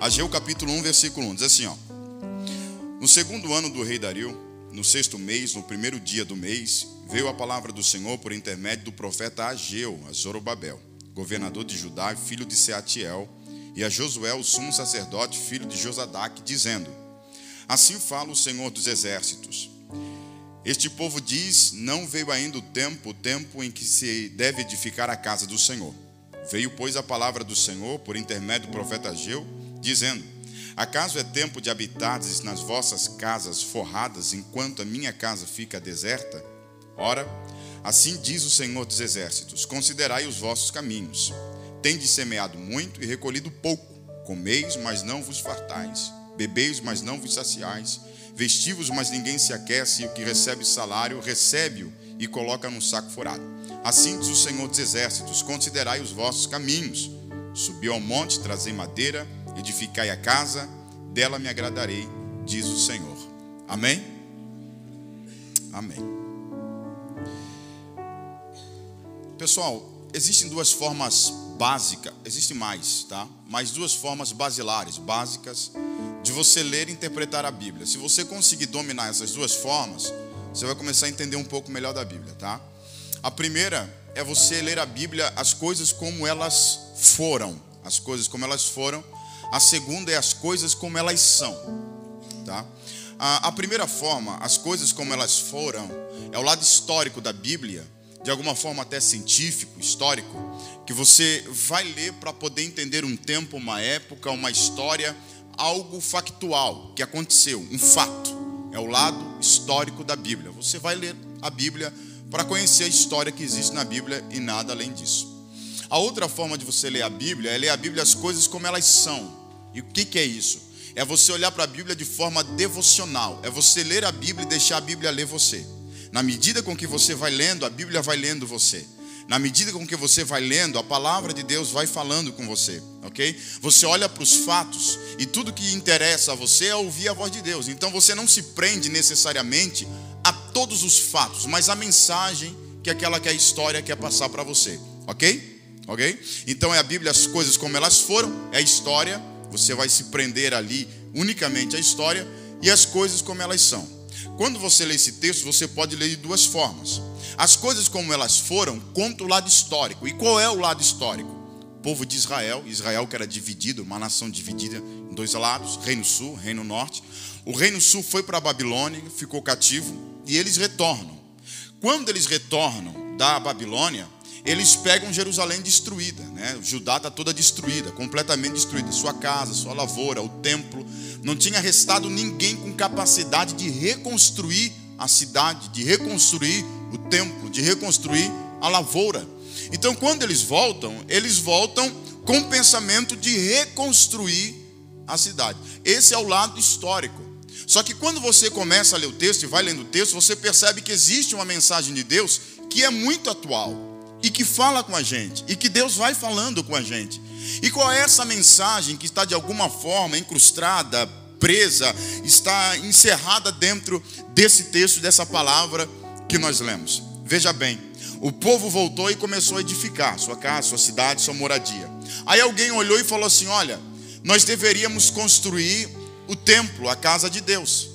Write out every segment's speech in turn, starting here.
Ageu capítulo 1, versículo 1, diz assim, ó. No segundo ano do rei Dario, no sexto mês, no primeiro dia do mês, veio a palavra do Senhor por intermédio do profeta Ageu, a Zorobabel, governador de Judá, filho de Seatiel, e a Josué, o sumo sacerdote, filho de Josadaque, dizendo: assim fala o Senhor dos exércitos. Este povo diz: não veio ainda o tempo em que se deve edificar a casa do Senhor. Veio, pois, a palavra do Senhor por intermédio do profeta Ageu, dizendo: acaso é tempo de habitardes nas vossas casas forradas, enquanto a minha casa fica deserta? Ora, assim diz o Senhor dos exércitos: considerai os vossos caminhos. Tendes semeado muito e recolhido pouco. Comeis, mas não vos fartais. Bebeis, mas não vos saciais. Vestivos, mas ninguém se aquece. E o que recebe salário, recebe-o e coloca num saco furado. Assim diz o Senhor dos exércitos: considerai os vossos caminhos. Subi ao monte, trazei madeira, edificai a casa, dela me agradarei, diz o Senhor. Amém? Amém. Pessoal, existem duas formas básicas, existem mais, tá? Mas duas formas basilares, básicas, de você ler e interpretar a Bíblia. Se você conseguir dominar essas duas formas, você vai começar a entender um pouco melhor da Bíblia, tá? A primeira é você ler a Bíblia, as coisas como elas foram, as coisas como elas foram. A segunda é as coisas como elas são, tá? A primeira forma, as coisas como elas foram, é o lado histórico da Bíblia, de alguma forma até científico, histórico, que você vai ler para poder entender um tempo, uma época, uma história, algo factual que aconteceu, um fato. É o lado histórico da Bíblia. Você vai ler a Bíblia para conhecer a história que existe na Bíblia e nada além disso. A outra forma de você ler a Bíblia é ler a Bíblia as coisas como elas são. E o que é isso? É você olhar para a Bíblia de forma devocional. É você ler a Bíblia e deixar a Bíblia ler você. Na medida com que você vai lendo, a Bíblia vai lendo você. Na medida com que você vai lendo, a palavra de Deus vai falando com você, ok? Você olha para os fatos e tudo que interessa a você é ouvir a voz de Deus. Então você não se prende necessariamente a todos os fatos, mas a mensagem que a história quer passar para você, ok? Ok? Então é a Bíblia, as coisas como elas foram, é a história. Você vai se prender ali unicamente à história e as coisas como elas são. Quando você lê esse texto, você pode ler de duas formas. As coisas como elas foram, conta o lado histórico. E qual é o lado histórico? O povo de Israel que era dividido, uma nação dividida em dois lados, Reino Sul, Reino Norte. O Reino Sul foi para a Babilônia, ficou cativo, e eles retornam. Quando eles retornam da Babilônia, eles pegam Jerusalém destruída, né? Judá está toda destruída, completamente destruída. Sua casa, sua lavoura, o templo. Não tinha restado ninguém com capacidade de reconstruir a cidade, de reconstruir o templo, de reconstruir a lavoura. Então, quando eles voltam com o pensamento de reconstruir a cidade. Esse é o lado histórico. Só que quando você começa a ler o texto e vai lendo o texto, você percebe que existe uma mensagem de Deus que é muito atual. E que fala com a gente, e que Deus vai falando com a gente. E qual é essa mensagem que está de alguma forma incrustada, presa, está encerrada dentro desse texto, dessa palavra que nós lemos? Veja bem, o povo voltou e começou a edificar sua casa, sua cidade, sua moradia. Aí alguém olhou e falou assim: olha, nós deveríamos construir o templo, a casa de Deus.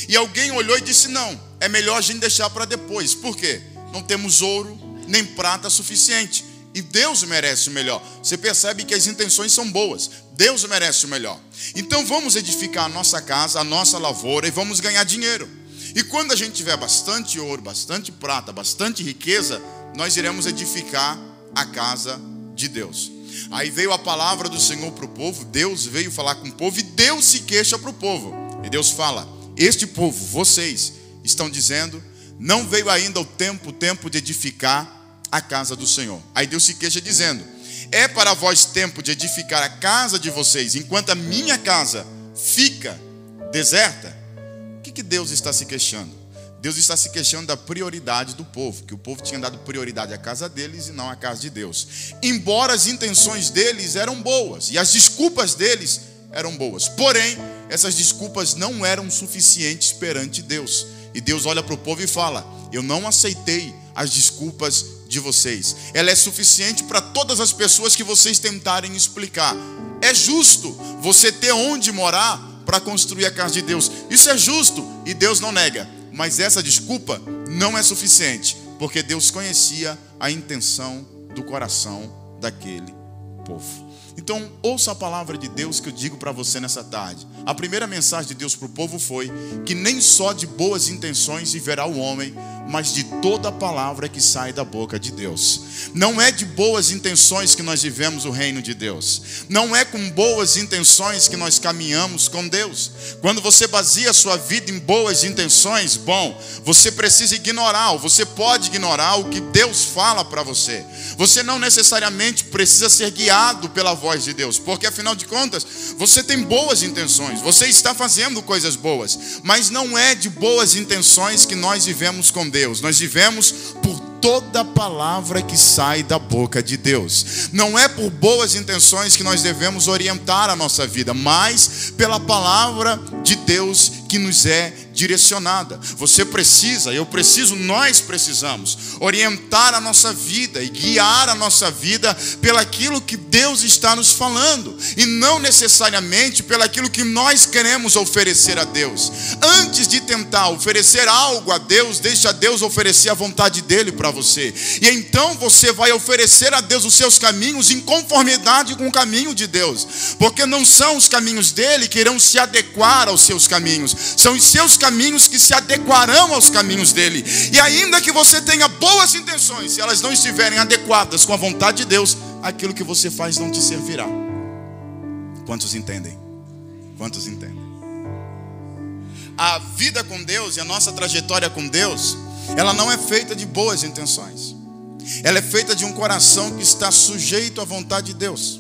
E alguém olhou e disse: não, é melhor a gente deixar para depois. Por quê? Não temos ouro nem prata suficiente, e Deus merece o melhor. Você percebe que as intenções são boas. Deus merece o melhor. Então vamos edificar a nossa casa, a nossa lavoura, e vamos ganhar dinheiro. E quando a gente tiver bastante ouro, bastante prata, bastante riqueza, nós iremos edificar a casa de Deus. Aí veio a palavra do Senhor para o povo. Deus veio falar com o povo e Deus se queixa para o povo. E Deus fala: este povo, vocês estão dizendo, não veio ainda o tempo de edificar a casa do Senhor. Aí Deus se queixa dizendo: é para vós tempo de edificar a casa de vocês, enquanto a minha casa fica deserta? O que Deus está se queixando? Deus está se queixando da prioridade do povo, que o povo tinha dado prioridade à casa deles e não à casa de Deus. Embora as intenções deles eram boas e as desculpas deles eram boas, porém essas desculpas não eram suficientes perante Deus. E Deus olha para o povo e fala: eu não aceitei as desculpas de vocês. Ela é suficiente para todas as pessoas que vocês tentarem explicar. É justo você ter onde morar para construir a casa de Deus. Isso é justo e Deus não nega. Mas essa desculpa não é suficiente, porque Deus conhecia a intenção do coração daquele povo. Então, ouça a palavra de Deus que eu digo para você nessa tarde. A primeira mensagem de Deus para o povo foi que nem só de boas intenções viverá o homem, mas de toda a palavra que sai da boca de Deus. Não é de boas intenções que nós vivemos o reino de Deus. Não é com boas intenções que nós caminhamos com Deus. Quando você baseia a sua vida em boas intenções, bom, você precisa ignorar, ou você pode ignorar o que Deus fala para você. Você não necessariamente precisa ser guiado pela voz de Deus, porque afinal de contas, você tem boas intenções, você está fazendo coisas boas, mas não é de boas intenções que nós vivemos com Deus. Nós vivemos por toda palavra que sai da boca de Deus. Não é por boas intenções que nós devemos orientar a nossa vida, mas pela palavra de Deus que nos é direcionada. Você precisa, eu preciso, nós precisamos orientar a nossa vida e guiar a nossa vida pelaquilo que Deus está nos falando, e não necessariamente pelaquilo que nós queremos oferecer a Deus. Antes de tentar oferecer algo a Deus, deixa Deus oferecer a vontade dele para você. E então você vai oferecer a Deus os seus caminhos em conformidade com o caminho de Deus, porque não são os caminhos dele que irão se adequar aos seus caminhos, são os seus caminhos que se adequarão aos caminhos dele. E ainda que você tenha boas intenções, se elas não estiverem adequadas com a vontade de Deus, aquilo que você faz não te servirá. Quantos entendem? Quantos entendem? A vida com Deus e a nossa trajetória com Deus, ela não é feita de boas intenções. Ela é feita de um coração que está sujeito à vontade de Deus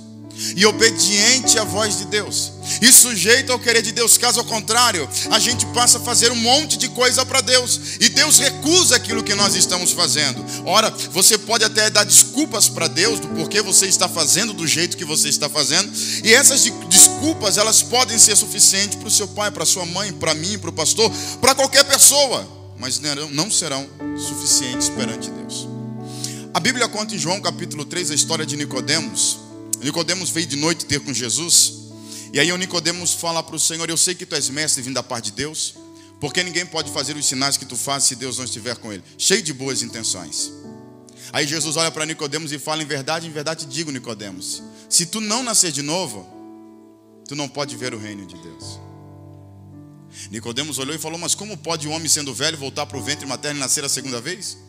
e obediente à voz de Deus, e sujeito ao querer de Deus. Caso contrário, a gente passa a fazer um monte de coisa para Deus, e Deus recusa aquilo que nós estamos fazendo. Ora, você pode até dar desculpas para Deus do porquê você está fazendo do jeito que você está fazendo, e essas desculpas, elas podem ser suficientes para o seu pai, para a sua mãe, para mim, para o pastor, para qualquer pessoa, mas não serão suficientes perante Deus. A Bíblia conta em João capítulo 3 a história de Nicodemos. Nicodemos veio de noite ter com Jesus, e aí o Nicodemos fala para o Senhor: eu sei que tu és mestre vindo da parte de Deus, porque ninguém pode fazer os sinais que tu fazes se Deus não estiver com ele. Cheio de boas intenções. Aí Jesus olha para Nicodemos e fala: em verdade te digo, Nicodemos, se tu não nascer de novo, tu não pode ver o reino de Deus. Nicodemos olhou e falou: mas como pode um homem sendo velho voltar para o ventre materno e nascer a segunda vez?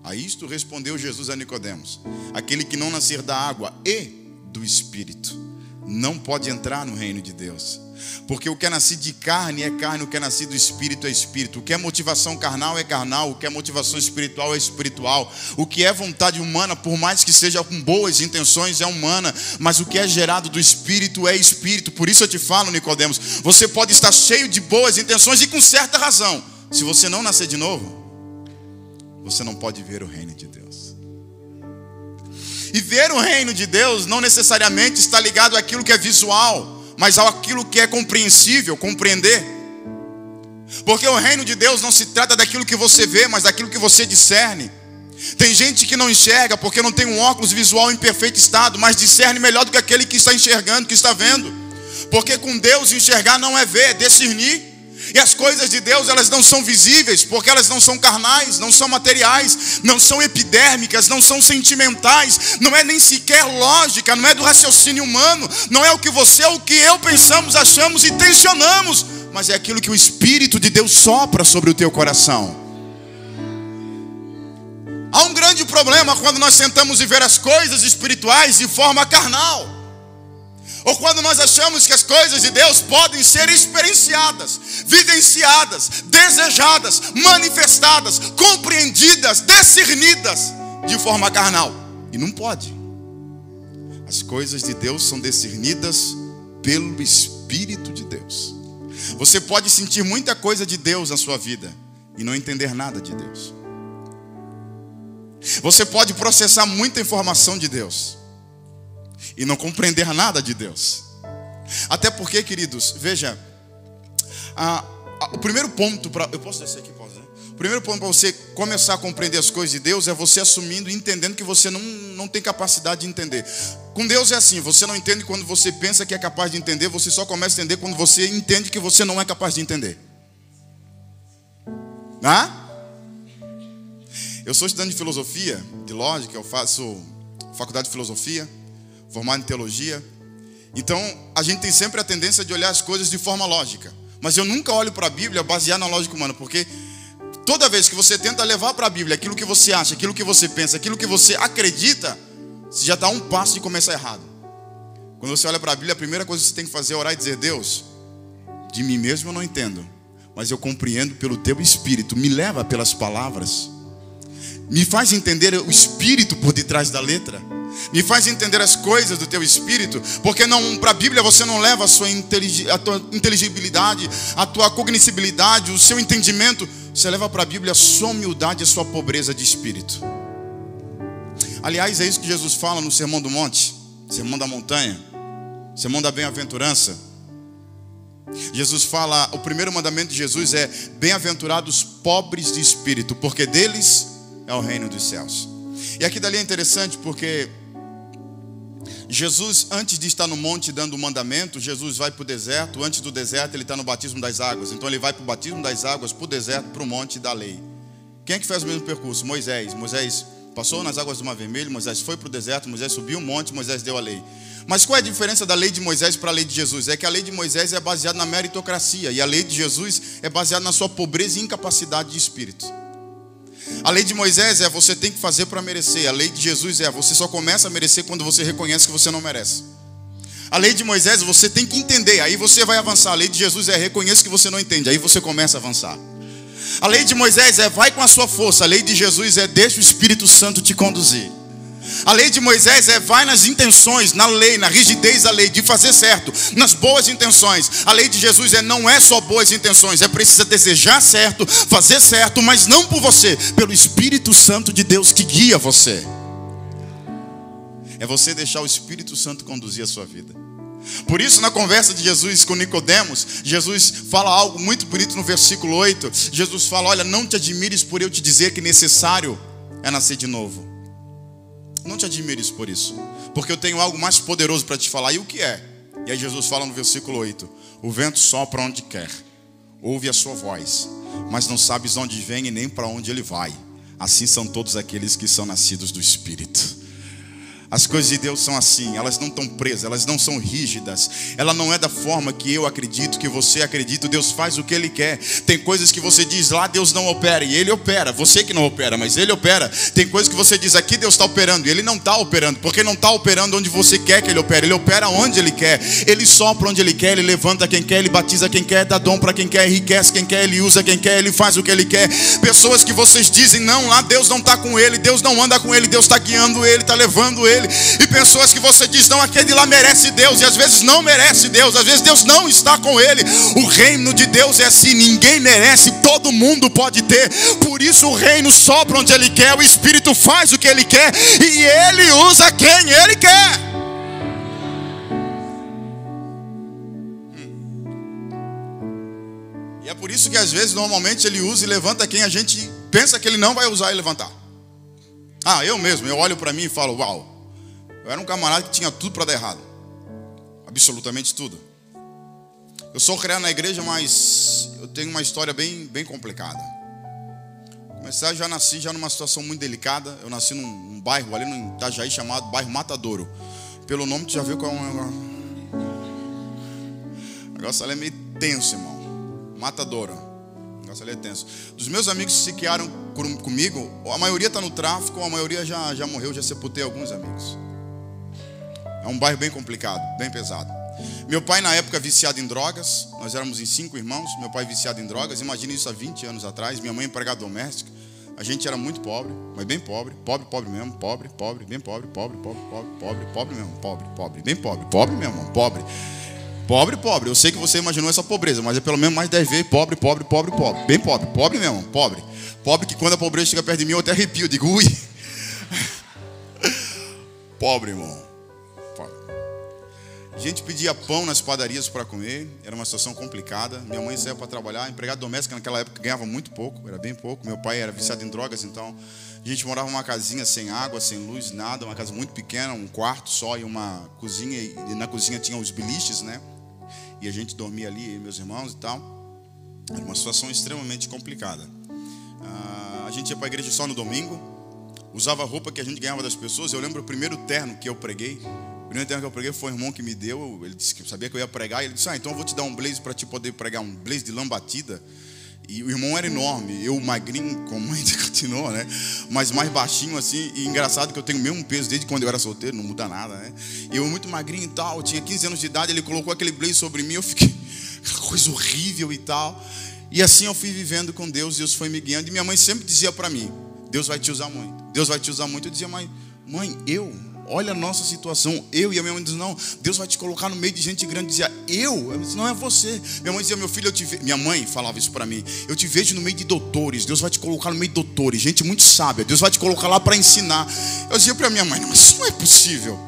A isto respondeu Jesus a Nicodemos: aquele que não nascer da água e do Espírito não pode entrar no reino de Deus. Porque o que é nascido de carne é carne, o que é nascido do Espírito é Espírito. O que é motivação carnal é carnal, o que é motivação espiritual é espiritual. O que é vontade humana, por mais que seja com boas intenções, é humana, mas o que é gerado do Espírito é Espírito. Por isso eu te falo, Nicodemos, você pode estar cheio de boas intenções e com certa razão. Se você não nascer de novo, você não pode ver o reino de Deus. E ver o reino de Deus não necessariamente está ligado àquilo que é visual, mas àquilo que é compreensível, compreender. Porque o reino de Deus não se trata daquilo que você vê, mas daquilo que você discerne. Tem gente que não enxerga porque não tem um óculos visual em perfeito estado, mas discerne melhor do que aquele que está enxergando, que está vendo. Porque com Deus enxergar não é ver, é discernir. E as coisas de Deus, elas não são visíveis, porque elas não são carnais, não são materiais, não são epidérmicas, não são sentimentais, não é nem sequer lógica, não é do raciocínio humano, não é o que você ou o que eu pensamos, achamos e tensionamos, mas é aquilo que o Espírito de Deus sopra sobre o teu coração. Há um grande problema quando nós tentamos viver as coisas espirituais de forma carnal, ou quando nós achamos que as coisas de Deus podem ser experienciadas, vivenciadas, desejadas, manifestadas, compreendidas, discernidas de forma carnal. E não pode. As coisas de Deus são discernidas pelo Espírito de Deus. Você pode sentir muita coisa de Deus na sua vida e não entender nada de Deus. Você pode processar muita informação de Deus e não compreender nada de Deus. Até porque, queridos, veja, o primeiro ponto para... Eu posso descer aqui, posso, né? primeiro ponto para você começar a compreender as coisas de Deus é você assumindo e entendendo que você não tem capacidade de entender. Com Deus é assim, você não entende quando você pensa que é capaz de entender, você só começa a entender quando você entende que você não é capaz de entender. Eu sou estudante de filosofia, de lógica, eu faço faculdade de filosofia, formado em teologia. Então, a gente tem sempre a tendência de olhar as coisas de forma lógica. Mas eu nunca olho para a Bíblia baseado na lógica humana, porque toda vez que você tenta levar para a Bíblia aquilo que você acha, aquilo que você pensa, aquilo que você acredita, você já está a um passo de começar errado. Quando você olha para a Bíblia, a primeira coisa que você tem que fazer é orar e dizer: Deus, de mim mesmo eu não entendo, mas eu compreendo pelo Teu Espírito. Me leva pelas palavras, me faz entender o Espírito por detrás da letra, me faz entender as coisas do Teu Espírito. Porque para a Bíblia você não leva a tua inteligibilidade, a tua cognoscibilidade, o seu entendimento. Você leva para a Bíblia a sua humildade e a sua pobreza de espírito. Aliás, é isso que Jesus fala no Sermão do Monte, Sermão da Montanha, Sermão da Bem-aventurança. Jesus fala, o primeiro mandamento de Jesus é: bem-aventurados pobres de espírito, porque deles é o reino dos céus. E aqui dali é interessante porque Jesus, antes de estar no monte dando o mandamento, Jesus vai para o deserto. Antes do deserto ele está no batismo das águas. Então ele vai para o batismo das águas, para o deserto, para o monte da lei. Quem é que fez o mesmo percurso? Moisés. Moisés passou nas águas do Mar Vermelho, Moisés foi para o deserto, Moisés subiu o monte, Moisés deu a lei. Mas qual é a diferença da lei de Moisés para a lei de Jesus? É que a lei de Moisés é baseada na meritocracia, e a lei de Jesus é baseada na sua pobreza e incapacidade de espírito. A lei de Moisés é: você tem que fazer para merecer. A lei de Jesus é: você só começa a merecer quando você reconhece que você não merece. A lei de Moisés você tem que entender, aí você vai avançar. A lei de Jesus é: reconheça que você não entende, aí você começa a avançar. A lei de Moisés é: vai com a sua força. A lei de Jesus é: deixa o Espírito Santo te conduzir. A lei de Moisés é: vai nas intenções, na lei, na rigidez da lei, de fazer certo, nas boas intenções. A lei de Jesus é: não é só boas intenções, é preciso desejar certo, fazer certo, mas não por você, pelo Espírito Santo de Deus que guia você. É você deixar o Espírito Santo conduzir a sua vida. Por isso, na conversa de Jesus com Nicodemos, Jesus fala algo muito bonito no versículo 8. Jesus fala: olha, não te admires por eu te dizer que necessário é nascer de novo. Não te admires por isso, porque eu tenho algo mais poderoso para te falar. E o que é? E aí Jesus fala no versículo 8: o vento sopra onde quer, ouve a sua voz, mas não sabes de onde vem e nem para onde ele vai. Assim são todos aqueles que são nascidos do Espírito. As coisas de Deus são assim, elas não estão presas, elas não são rígidas. Ela não é da forma que eu acredito, que você acredita. Deus faz o que Ele quer. Tem coisas que você diz lá, Deus não opera, e Ele opera. Você que não opera, mas Ele opera. Tem coisas que você diz aqui, Deus está operando, e Ele não está operando, porque não está operando onde você quer que Ele opere. Ele opera onde Ele quer. Ele sopra onde Ele quer, Ele levanta quem quer, Ele batiza quem quer, dá dom para quem quer, enriquece quem quer, Ele usa quem quer, Ele faz o que Ele quer. Pessoas que vocês dizem: não, lá Deus não está com ele, Deus não anda com ele, Deus está guiando ele, está levando ele. E pessoas que você diz: não, aquele lá merece Deus, e às vezes não merece Deus, às vezes Deus não está com ele. O reino de Deus é assim: ninguém merece, todo mundo pode ter. Por isso o reino sopra onde Ele quer, o Espírito faz o que Ele quer, e Ele usa quem Ele quer. E é por isso que às vezes normalmente Ele usa e levanta quem a gente pensa que Ele não vai usar e levantar. Eu mesmo, eu olho para mim e falo: uau, eu era um camarada que tinha tudo para dar errado. Absolutamente tudo. Eu sou criado na igreja, mas eu tenho uma história bem complicada. Já nasci numa situação muito delicada. Eu nasci num bairro ali no Itajaí chamado bairro Matadouro. Pelo nome tu já viu qual é o negócio ali é meio tenso, irmão. Matadouro. O negócio ali é tenso. Dos meus amigos que se criaram comigo, a maioria está no tráfico, a maioria já morreu, já sepultei alguns amigos. É um bairro bem complicado, bem pesado. Meu pai na época viciado em drogas. Nós éramos em 5 irmãos. Meu pai viciado em drogas. Imagina isso há 20 anos atrás. Minha mãe empregada doméstica. A gente era muito pobre, mas bem pobre. Pobre mesmo. Pobre, bem pobre. Pobre mesmo. Pobre, bem pobre mesmo, pobre. Pobre. Eu sei que você imaginou essa pobreza, mas é pelo menos mais 10 vezes pobre. Bem pobre mesmo, pobre. Pobre que quando a pobreza chega perto de mim eu até arrepio. Eu digo: ui. Pobre, irmão. A gente pedia pão nas padarias para comer, era uma situação complicada. Minha mãe saía para trabalhar, empregada doméstica naquela época ganhava muito pouco, era bem pouco. Meu pai era viciado em drogas, então a gente morava numa casinha sem água, sem luz, nada, uma casa muito pequena, um quarto só e uma cozinha, e na cozinha tinha os biliches, né? E a gente dormia ali, meus irmãos e tal. Era uma situação extremamente complicada. A gente ia para a igreja só no domingo, usava a roupa que a gente ganhava das pessoas. Eu lembro o primeiro terno que eu preguei. O primeiro terno que eu preguei foi um irmão que me deu. Ele disse que sabia que eu ia pregar. E ele disse, então eu vou te dar um blazer para te poder pregar. Um blazer de lã batida. E o irmão era enorme. Eu magrinho, como ainda continuou, né? Mas mais baixinho assim. E engraçado que eu tenho o mesmo peso desde quando eu era solteiro. Não muda nada, né? Eu muito magrinho e tal. Eu tinha 15 anos de idade. Ele colocou aquele blazer sobre mim. Eu fiquei... aquela coisa horrível e tal. E assim eu fui vivendo com Deus. Deus foi me guiando. E minha mãe sempre dizia para mim, Deus vai te usar muito. Deus vai te usar muito. Eu dizia, mãe, olha a nossa situação, eu. E a minha mãe diz, não, Deus vai te colocar no meio de gente grande. Eu dizia, eu disse, não é você. Minha mãe dizia, meu filho, minha mãe falava isso para mim, eu te vejo no meio de doutores. Deus vai te colocar no meio de doutores, gente muito sábia. Deus vai te colocar lá para ensinar. Eu dizia para minha mãe, não, mas isso não é possível.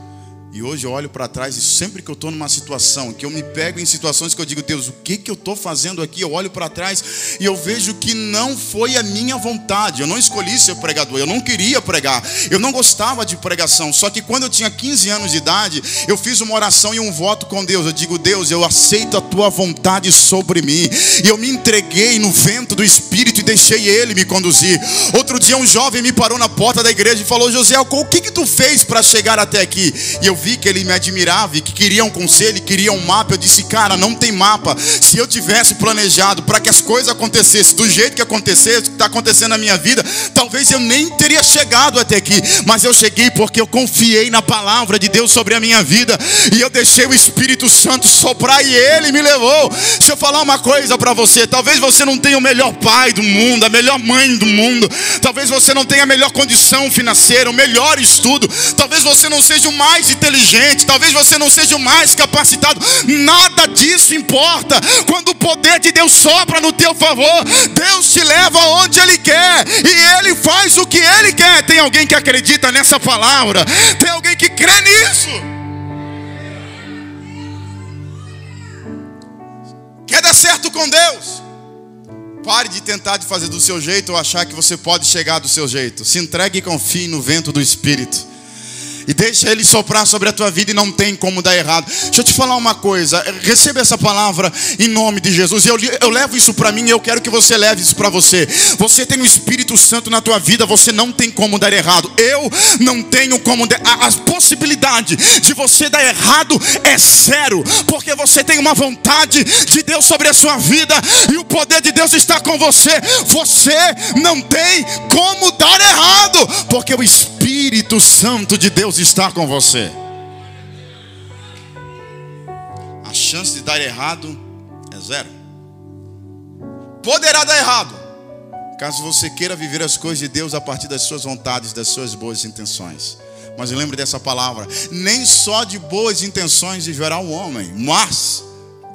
E hoje eu olho para trás e sempre que eu estou numa situação, que eu me pego em situações que eu digo, Deus, o que eu estou fazendo aqui? Eu olho para trás e eu vejo que não foi a minha vontade. Eu não escolhi ser pregador, eu não queria pregar, eu não gostava de pregação. Só que quando eu tinha 15 anos de idade, eu fiz uma oração e um voto com Deus. Eu digo, Deus, eu aceito a tua vontade sobre mim. E eu me entreguei no vento do Espírito e deixei Ele me conduzir. Outro dia um jovem me parou na porta da igreja e falou, José, o que tu fez para chegar até aqui? E eu vi que ele me admirava e que queria um conselho, queria um mapa. Eu disse, cara, não tem mapa. Se eu tivesse planejado para que as coisas acontecessem do jeito que acontecesse, que está acontecendo na minha vida, talvez eu nem teria chegado até aqui. Mas eu cheguei porque eu confiei na palavra de Deus sobre a minha vida. E eu deixei o Espírito Santo soprar e Ele me levou. Deixa eu falar uma coisa para você. Talvez você não tenha o melhor pai do mundo, a melhor mãe do mundo. Talvez você não tenha a melhor condição financeira, o melhor estudo. Talvez você não seja o mais inteligente. Talvez você não seja o mais capacitado. Nada disso importa. Quando o poder de Deus sopra no teu favor, Deus te leva onde Ele quer e Ele faz o que Ele quer. Tem alguém que acredita nessa palavra? Tem alguém que crê nisso? Quer dar certo com Deus? Pare de tentar de fazer do seu jeito ou achar que você pode chegar do seu jeito. Se entregue e confie no vento do Espírito. E deixa Ele soprar sobre a tua vida e não tem como dar errado. Deixa eu te falar uma coisa. Receba essa palavra em nome de Jesus. Eu levo isso para mim e eu quero que você leve isso para você. Você tem o Espírito Santo na tua vida. Você não tem como dar errado. Eu não tenho como dar. A possibilidade de você dar errado é zero. Porque você tem uma vontade de Deus sobre a sua vida. E o poder de Deus está com você. Você não tem como dar errado. Porque o Espírito Santo de Deus está com você. A chance de dar errado é zero. Poderá dar errado caso você queira viver as coisas de Deus a partir das suas vontades, das suas boas intenções. Mas lembre dessa palavra: nem só de boas intenções viverá o homem, mas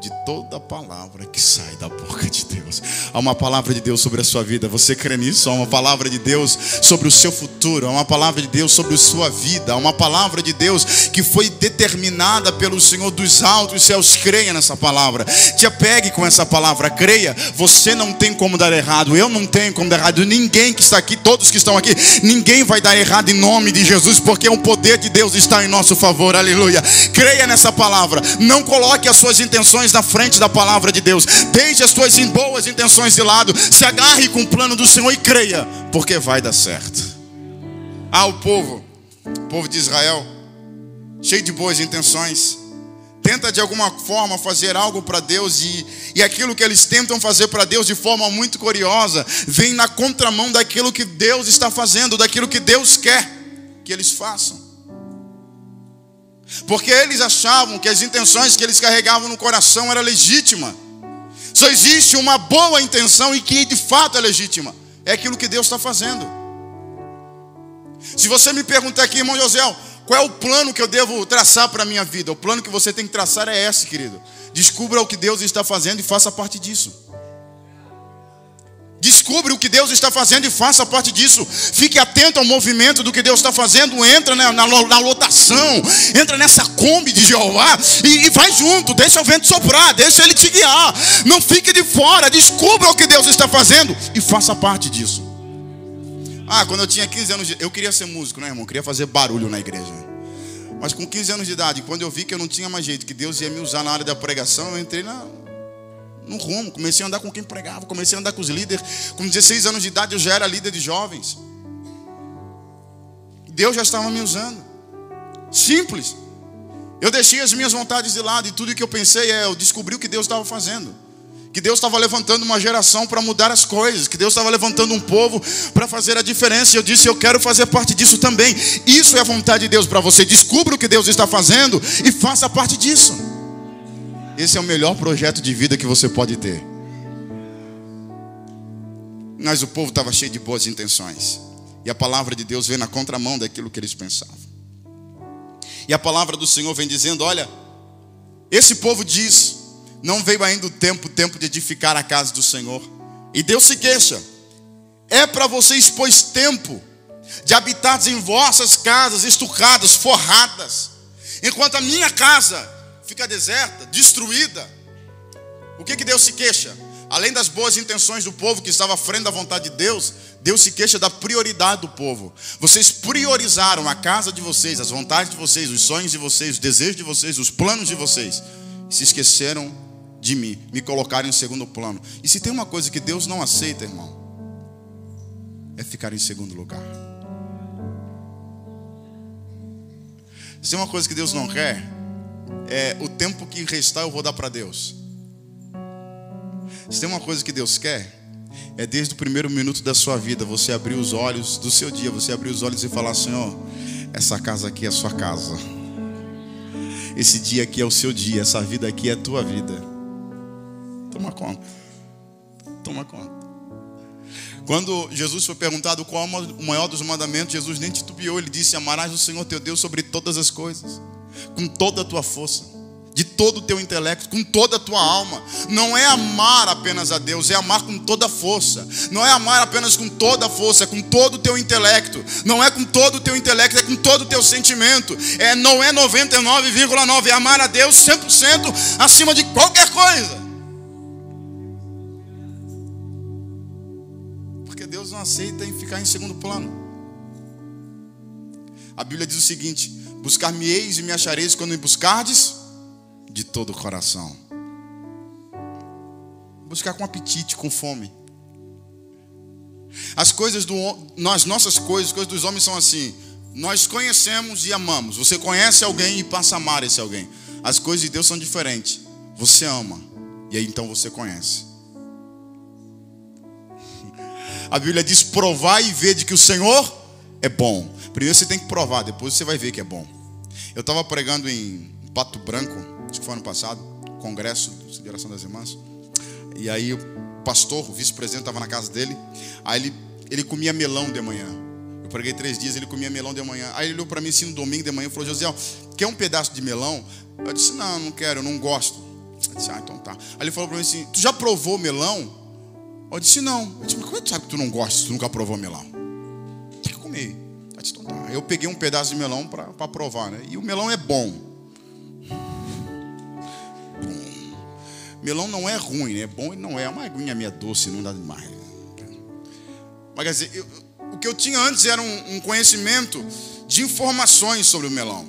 de toda palavra que sai da boca de Deus. Há uma palavra de Deus sobre a sua vida. Você crê nisso? Há uma palavra de Deus sobre o seu futuro. Há uma palavra de Deus sobre a sua vida. Há uma palavra de Deus que foi determinada pelo Senhor dos altos céus. Creia nessa palavra. Te apegue com essa palavra. Creia. Você não tem como dar errado. Eu não tenho como dar errado. Ninguém que está aqui, todos que estão aqui, ninguém vai dar errado em nome de Jesus, porque o poder de Deus está em nosso favor. Aleluia. Creia nessa palavra. Não coloque as suas intenções na frente da palavra de Deus. Deixe as tuas boas intenções de lado. Se agarre com o plano do Senhor e creia, porque vai dar certo. O povo de Israel, cheio de boas intenções, tenta de alguma forma fazer algo para Deus, e aquilo que eles tentam fazer para Deus de forma muito curiosa vem na contramão daquilo que Deus está fazendo, daquilo que Deus quer que eles façam. Porque eles achavam que as intenções que eles carregavam no coração era legítima. Só existe uma boa intenção e que de fato é legítima. É aquilo que Deus está fazendo. Se você me perguntar aqui, irmão José, qual é o plano que eu devo traçar para a minha vida? O plano que você tem que traçar é esse, querido. Descubra o que Deus está fazendo e faça parte disso. Descubra o que Deus está fazendo e faça parte disso. Fique atento ao movimento do que Deus está fazendo. Entra na lotação, entra nessa Kombi de Jeová e vai junto. Deixa o vento soprar, deixa ele te guiar. Não fique de fora. Descubra o que Deus está fazendo e faça parte disso. Quando eu tinha 15 anos, eu queria ser músico, né, irmão? Eu queria fazer barulho na igreja. Mas com 15 anos de idade, quando eu vi que eu não tinha mais jeito, que Deus ia me usar na área da pregação, eu entrei no rumo. Comecei a andar com quem pregava, comecei a andar com os líderes. Com 16 anos de idade eu já era líder de jovens. Deus já estava me usando. Simples. Eu deixei as minhas vontades de lado e tudo que eu pensei eu descobri o que Deus estava fazendo. Que Deus estava levantando uma geração para mudar as coisas. Que Deus estava levantando um povo para fazer a diferença. E eu disse, eu quero fazer parte disso também. Isso é a vontade de Deus para você. Descubra o que Deus está fazendo e faça parte disso. Esse é o melhor projeto de vida que você pode ter. Mas o povo estava cheio de boas intenções. E a palavra de Deus veio na contramão daquilo que eles pensavam. E a palavra do Senhor vem dizendo, olha, esse povo diz, não veio ainda o tempo de edificar a casa do Senhor. E Deus se queixa. É para vocês, pois, tempo de habitar em vossas casas estucadas, forradas, enquanto a minha casa fica deserta, destruída. O que Deus se queixa? Além das boas intenções do povo que estava à frente da vontade de Deus, Deus se queixa da prioridade do povo. Vocês priorizaram a casa de vocês, as vontades de vocês, os sonhos de vocês, os desejos de vocês, os planos de vocês. Se esqueceram de mim, me colocaram em segundo plano. E se tem uma coisa que Deus não aceita, irmão, é ficar em segundo lugar. Se tem uma coisa que Deus não quer, é o tempo que restar eu vou dar para Deus. Se tem uma coisa que Deus quer, é desde o primeiro minuto da sua vida, você abrir os olhos do seu dia, você abrir os olhos e falar, Senhor, essa casa aqui é a sua casa. Esse dia aqui é o seu dia, essa vida aqui é a tua vida. Toma conta. Toma conta. Quando Jesus foi perguntado qual é o maior dos mandamentos, Jesus nem titubeou. Ele disse, amarás o Senhor teu Deus sobre todas as coisas, com toda a tua força, de todo o teu intelecto, com toda a tua alma. Não é amar apenas a Deus, é amar com toda a força. Não é amar apenas com toda a força, é com todo o teu intelecto. Não é com todo o teu intelecto, é com todo o teu sentimento. Não é 99,9, é amar a Deus 100% acima de qualquer coisa. Porque Deus não aceita em ficar em segundo plano. A Bíblia diz o seguinte, buscar-me-eis e me achareis quando me buscardes de todo o coração. Buscar com apetite, com fome. As coisas nossas coisas dos homens são assim. Nós conhecemos e amamos. Você conhece alguém e passa a amar esse alguém. As coisas de Deus são diferentes. Você ama e aí então você conhece. A Bíblia diz, provai e vede que o Senhor é bom. Primeiro você tem que provar, depois você vai ver que é bom. Eu estava pregando em Pato Branco, acho que foi ano passado, congresso de oração das irmãs. E aí o pastor, o vice-presidente, estava na casa dele. Aí ele comia melão de manhã. Eu preguei 3 dias, ele comia melão de manhã. Aí ele olhou para mim assim no domingo de manhã e falou, José, quer um pedaço de melão? Eu disse, não quero, eu não gosto. Eu disse, então tá. Aí ele falou para mim assim, tu já provou melão? Eu disse, não. Eu disse, mas como é que tu sabe que tu não gosta se tu nunca provou melão? Tem que comer. Eu disse, então tá. Eu peguei um pedaço de melão para provar, né? E o melão é bom. Melão não é ruim, né? É bom e não é. Uma aguinha minha doce, não dá demais. Mas quer dizer, o que eu tinha antes era um conhecimento de informações sobre o melão.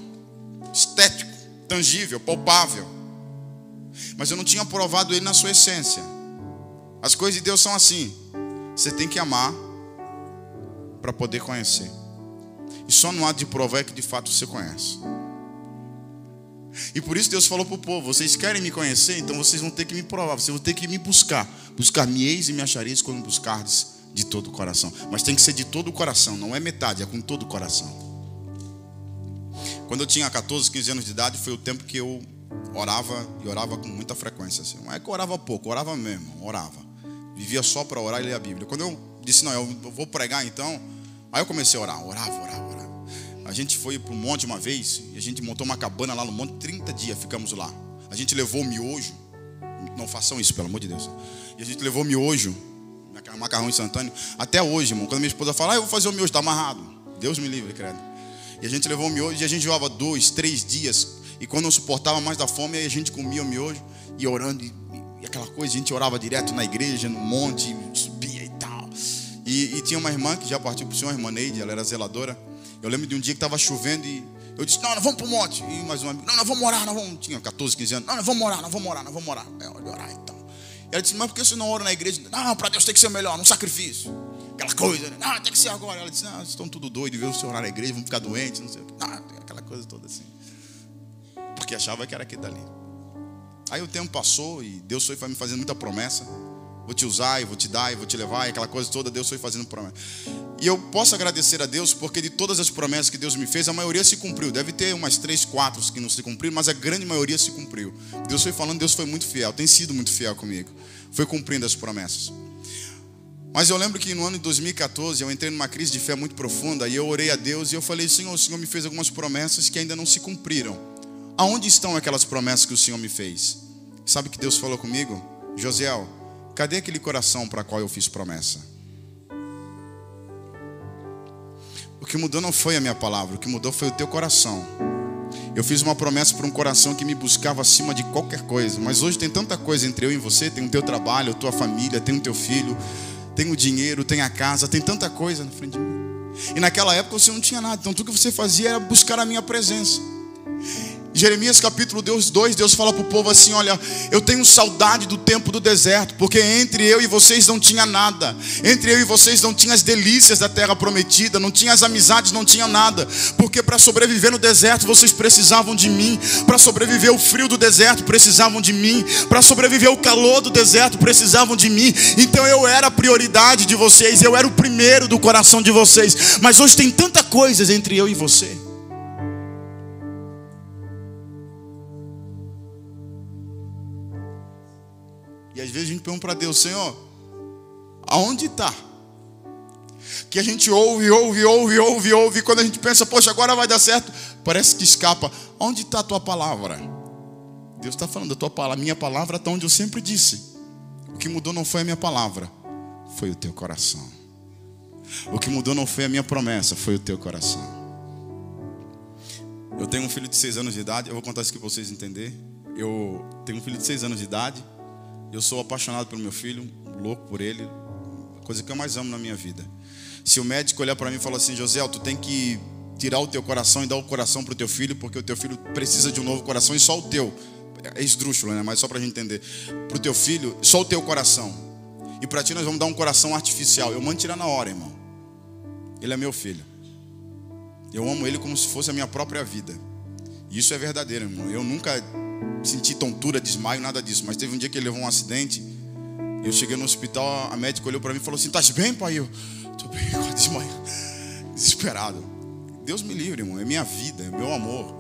Estético, tangível, palpável. Mas eu não tinha provado ele na sua essência. As coisas de Deus são assim. Você tem que amar para poder conhecer. E só no ato de provar é que de fato você conhece. E por isso Deus falou para o povo, vocês querem me conhecer? Então vocês vão ter que me provar, vocês vão ter que me buscar. Buscar-me-eis e me achareis quando buscardes de todo o coração. Mas tem que ser de todo o coração, não é metade, é com todo o coração. Quando eu tinha 14, 15 anos de idade, foi o tempo que eu orava, e orava com muita frequência assim. Não é que eu orava pouco, eu orava mesmo, orava. Vivia só para orar e ler a Bíblia. Quando eu disse, não, eu vou pregar então, aí eu comecei a orar. A gente foi para o monte uma vez, e a gente montou uma cabana lá no monte, 30 dias ficamos lá. A gente levou miojo, não façam isso, pelo amor de Deus. E a gente levou miojo, macarrão instantâneo. Até hoje, irmão, quando minha esposa fala, eu vou fazer o miojo, está amarrado. Deus me livre, credo. E a gente levou o miojo e a gente joava 2, 3 dias. E quando não suportava mais da fome, aí a gente comia o miojo e orando. E aquela coisa, a gente orava direto na igreja, no monte, subia e tal. E tinha uma irmã que já partiu para o Senhor, a irmã Neide, ela era zeladora. Eu lembro de um dia que estava chovendo e eu disse, não, nós vamos para o monte. E mais um amigo, não, nós vamos orar, tinha 14, 15 anos. Não, nós vamos orar. É hora de orar e tal. E ela disse, mas por que você não ora na igreja? Não, para Deus tem que ser melhor, num sacrifício. Aquela coisa, né? Não, tem que ser agora. Ela disse, não, vocês estão tudo doidos, ver o senhor orar na igreja, vão ficar doentes, não sei o que. Não, aquela coisa toda assim. Porque achava que era aquilo dali. Aí o tempo passou e Deus foi me fazendo muita promessa. Vou te usar, e vou te dar, e vou te levar, e aquela coisa toda, Deus foi fazendo promessa. E eu posso agradecer a Deus, porque de todas as promessas que Deus me fez, a maioria se cumpriu. Deve ter umas 3, 4 que não se cumpriram, mas a grande maioria se cumpriu. Deus foi falando, Deus foi muito fiel, tem sido muito fiel comigo. Foi cumprindo as promessas. Mas eu lembro que no ano de 2014, eu entrei numa crise de fé muito profunda, e eu orei a Deus, e eu falei, Senhor, o Senhor me fez algumas promessas que ainda não se cumpriram. Aonde estão aquelas promessas que o Senhor me fez? Sabe o que Deus falou comigo? Josiel, cadê aquele coração para qual eu fiz promessa? O que mudou não foi a minha palavra, o que mudou foi o teu coração. Eu fiz uma promessa para um coração que me buscava acima de qualquer coisa. Mas hoje tem tanta coisa entre eu e você. Tem o teu trabalho, a tua família, tem o teu filho, tem o dinheiro, tem a casa, tem tanta coisa na frente de mim. E naquela época você não tinha nada. Então tudo que você fazia era buscar a minha presença. Jeremias capítulo 2, Deus fala para o povo assim, olha, eu tenho saudade do tempo do deserto, porque entre eu e vocês não tinha nada, entre eu e vocês não tinha as delícias da terra prometida, não tinha as amizades, não tinha nada, porque para sobreviver no deserto vocês precisavam de mim, para sobreviver o frio do deserto precisavam de mim, para sobreviver o calor do deserto precisavam de mim. Então eu era a prioridade de vocês, eu era o primeiro do coração de vocês. Mas hoje tem tanta coisa entre eu e você. E às vezes a gente pergunta para Deus, Senhor, aonde está? Que a gente ouve, e quando a gente pensa, poxa, agora vai dar certo, parece que escapa. Onde está a tua palavra? Deus está falando da tua palavra, minha palavra está onde eu sempre disse. O que mudou não foi a minha palavra, foi o teu coração. O que mudou não foi a minha promessa, foi o teu coração. Eu tenho um filho de 6 anos de idade, eu vou contar isso aqui para vocês entenderem. Eu tenho um filho de 6 anos de idade. Eu sou apaixonado pelo meu filho, louco por ele, a coisa que eu mais amo na minha vida. Se o médico olhar para mim e falar assim, José, tu tem que tirar o teu coração e dar o coração para o teu filho, porque o teu filho precisa de um novo coração e só o teu. É esdrúxulo, né? Mas só para a gente entender. Para o teu filho, só o teu coração. E para ti nós vamos dar um coração artificial. Eu mando tirar na hora, irmão. Ele é meu filho. Eu amo ele como se fosse a minha própria vida. E isso é verdadeiro, irmão. Eu nunca senti tontura, desmaio, nada disso. Mas teve um dia que ele levou um acidente. Eu cheguei no hospital, a médica olhou para mim e falou assim, estás bem, pai? Eu estou bem, eu desmaio. Desesperado. Deus me livre, irmão. É minha vida, é meu amor.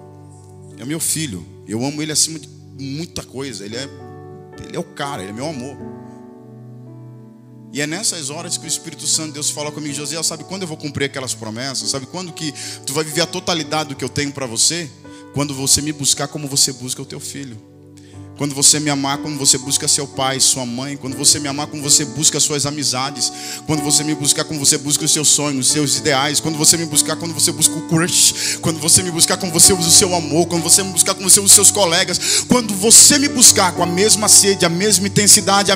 É meu filho. Eu amo ele acima de muita coisa. Ele é o cara, ele é meu amor. E é nessas horas que o Espírito Santo, Deus fala comigo, José, sabe quando eu vou cumprir aquelas promessas? Sabe quando que tu vai viver a totalidade do que eu tenho para você? Quando você me buscar como você busca o teu filho. Quando você me amar como você busca seu pai, sua mãe. Quando você me amar como você busca suas amizades. Quando você me buscar como você busca os seus sonhos, os seus ideais. Quando você me buscar como você busca o crush. Quando você me buscar como você usa o seu amor. Quando você me buscar como você usa os seus colegas. Quando você me buscar com a mesma sede, a mesma intensidade,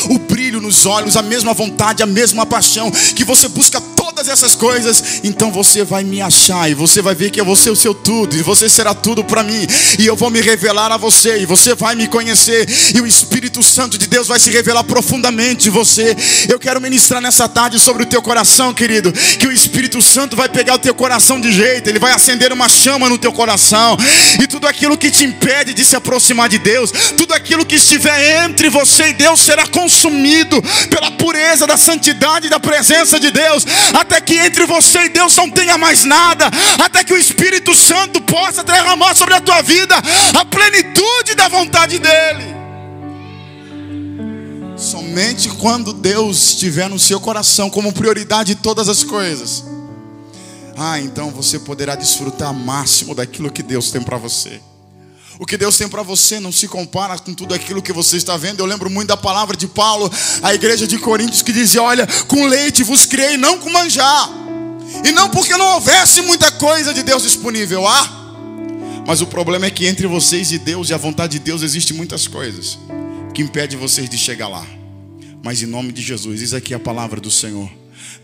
o brilho nos olhos, a mesma vontade, a mesma paixão, que você busca todas essas coisas, então você vai me achar e você vai ver que eu vou ser o seu tudo e você será tudo para mim, e eu vou me revelar a você e você vai me conhecer, e o Espírito Santo de Deus vai se revelar profundamente em você. Eu quero ministrar nessa tarde sobre o teu coração, querido, que o Espírito Santo vai pegar o teu coração de jeito, ele vai acender uma chama no teu coração, e tudo aquilo que te impede de se aproximar de Deus, tudo aquilo que estiver entre você e Deus será consumido pela pureza da santidade e da presença de Deus, até que entre você e Deus não tenha mais nada, até que o Espírito Santo possa derramar sobre a tua vida a plenitude da vontade dele. Somente quando Deus estiver no seu coração como prioridade de todas as coisas, então você poderá desfrutar ao máximo daquilo que Deus tem para você. O que Deus tem para você não se compara com tudo aquilo que você está vendo. Eu lembro muito da palavra de Paulo à igreja de Coríntios, que dizia: olha, com leite vos criei, não com manjar. E não porque não houvesse muita coisa de Deus disponível. Mas o problema é que entre vocês e Deus e a vontade de Deus existem muitas coisas que impedem vocês de chegar lá. Mas em nome de Jesus, diz aqui a palavra do Senhor: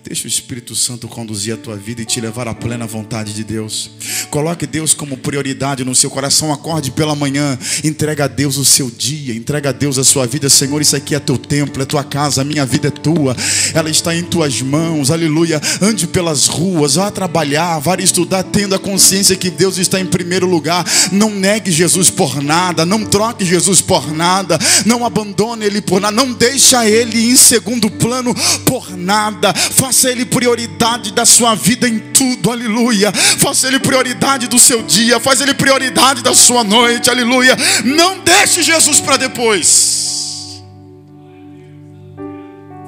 deixa o Espírito Santo conduzir a tua vida e te levar à plena vontade de Deus. Coloque Deus como prioridade no seu coração. Acorde pela manhã, entrega a Deus o seu dia, entrega a Deus a sua vida. Senhor, isso aqui é teu templo, é tua casa, a minha vida é tua, ela está em tuas mãos, aleluia. Ande pelas ruas, vá trabalhar, vá estudar, tendo a consciência que Deus está em primeiro lugar. Não negue Jesus por nada, não troque Jesus por nada, não abandone Ele por nada, não deixa Ele em segundo plano por nada. Faça Ele prioridade da sua vida em tudo, aleluia. Faça Ele prioridade do seu dia, faz Ele prioridade da sua noite, aleluia. Não deixe Jesus para depois.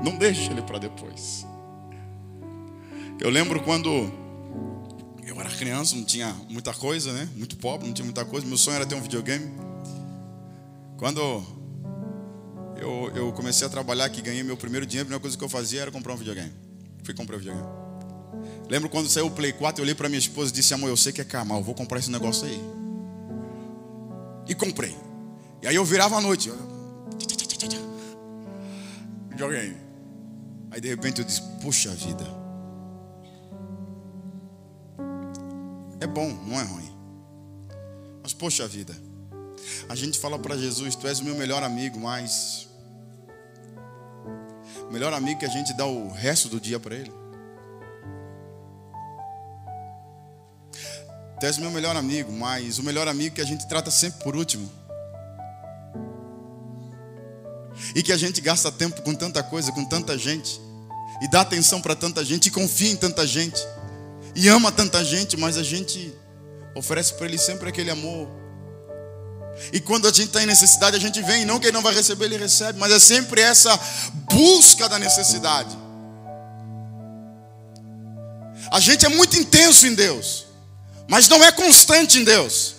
Não deixe Ele para depois. Eu lembro quando eu era criança, não tinha muita coisa, né? Muito pobre, não tinha muita coisa. Meu sonho era ter um videogame. Quando eu comecei a trabalhar aqui, ganhei meu primeiro dinheiro, a primeira coisa que eu fazia era comprar um videogame. Fui comprar um videogame. Lembro quando saiu o Play 4, eu olhei para minha esposa e disse: amor, eu sei que é caro, mas eu vou comprar esse negócio aí. E comprei. E aí eu virava à noite, videogame. Aí de repente eu disse: puxa vida, é bom, não é ruim. Mas poxa vida, a gente fala para Jesus: tu és o meu melhor amigo, mas o melhor amigo que a gente dá o resto do dia para Ele. Tu és o meu melhor amigo, mas o melhor amigo que a gente trata sempre por último. E que a gente gasta tempo com tanta coisa, com tanta gente, e dá atenção para tanta gente, e confia em tanta gente, e ama tanta gente, mas a gente oferece para Ele sempre aquele amor. E quando a gente está em necessidade, a gente vem, não que Ele não vai receber, Ele recebe, mas é sempre essa busca da necessidade. A gente é muito intenso em Deus, mas não é constante em Deus.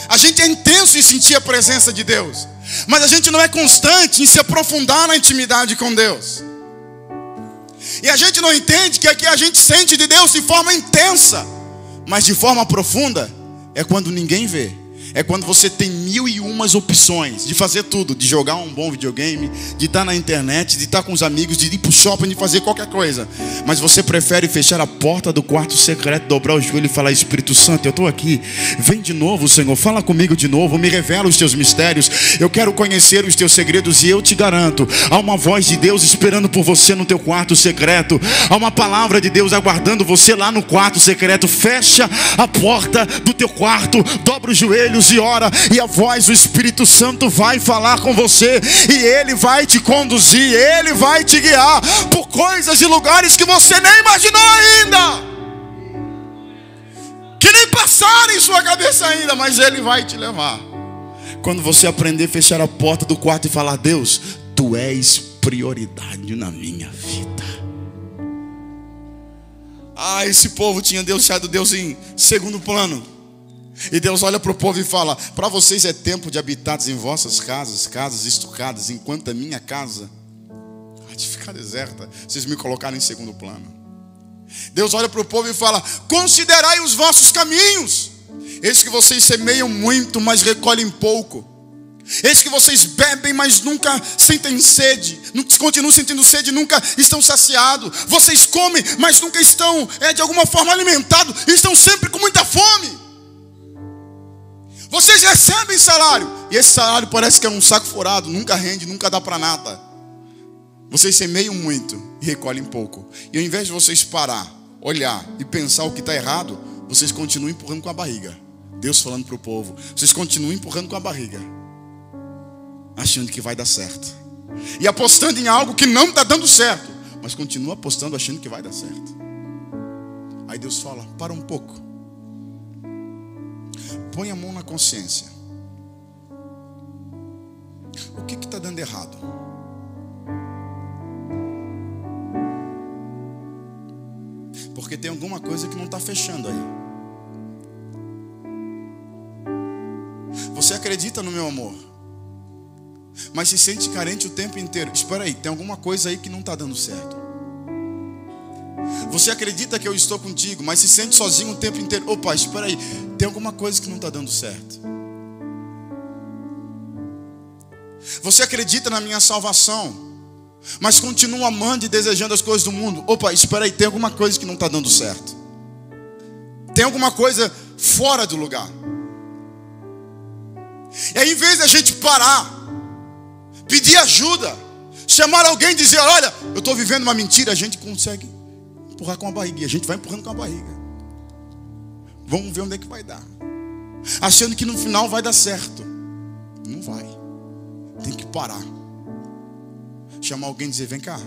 A gente é intenso em sentir a presença de Deus, mas a gente não é constante em se aprofundar na intimidade com Deus. E a gente não entende que aqui a gente sente de Deus de forma intensa, mas de forma profunda é quando ninguém vê. É quando você tem 1001 opções de fazer tudo, de jogar um bom videogame, de estar na internet, de estar com os amigos, de ir para o shopping, de fazer qualquer coisa. Mas você prefere fechar a porta do quarto secreto, dobrar o joelho e falar: Espírito Santo, eu estou aqui, vem de novo, Senhor, fala comigo de novo, me revela os teus mistérios, eu quero conhecer os teus segredos. E eu te garanto, há uma voz de Deus esperando por você no teu quarto secreto, há uma palavra de Deus aguardando você lá no quarto secreto. Fecha a porta do teu quarto, dobra os joelhos e ora, e a voz do Espírito Santo vai falar com você, e Ele vai te conduzir, Ele vai te guiar por coisas e lugares que você nem imaginou ainda, que nem passaram em sua cabeça ainda, mas Ele vai te levar. Quando você aprender a fechar a porta do quarto e falar: Deus, tu és prioridade na minha vida. Esse povo tinha deixado Deus em segundo plano. E Deus olha para o povo e fala: para vocês é tempo de habitar em vossas casas, casas estucadas, enquanto a minha casa há de ficar deserta. Vocês me colocaram em segundo plano. Deus olha para o povo e fala: considerai os vossos caminhos. Eis que vocês semeiam muito, mas recolhem pouco. Eis que vocês bebem, mas nunca sentem sede, continuam sentindo sede, nunca estão saciados. Vocês comem, mas nunca estão de alguma forma alimentados, estão sempre com muita fome. Vocês recebem salário, e esse salário parece que é um saco furado, nunca rende, nunca dá para nada. Vocês semeiam muito e recolhem pouco. E ao invés de vocês parar, olhar e pensar o que está errado, vocês continuam empurrando com a barriga. Deus falando para o povo: vocês continuam empurrando com a barriga, achando que vai dar certo, e apostando em algo que não está dando certo, mas continua apostando achando que vai dar certo. Aí Deus fala: para um pouco, põe a mão na consciência. O que está dando errado? Porque tem alguma coisa que não está fechando aí. Você acredita acredita no meu amor, mas se sente carente o tempo inteiro. Espera aí, tem alguma coisa aí que não está dando certo. Você acredita que eu estou contigo, mas se sente sozinho o tempo inteiro. Opa, espera aí, tem alguma coisa que não está dando certo. Você acredita na minha salvação, mas continua amando e desejando as coisas do mundo. Opa, espera aí, tem alguma coisa que não está dando certo. Tem alguma coisa fora do lugar. E aí, em vez da gente parar, pedir ajuda, chamar alguém e dizer: olha, eu estou vivendo uma mentira, a gente consegue empurrar com a barriga. E a gente vai empurrando com a barriga. Vamos ver onde é que vai dar, achando que no final vai dar certo. Não vai. Tem que parar, chamar alguém e dizer: vem cá,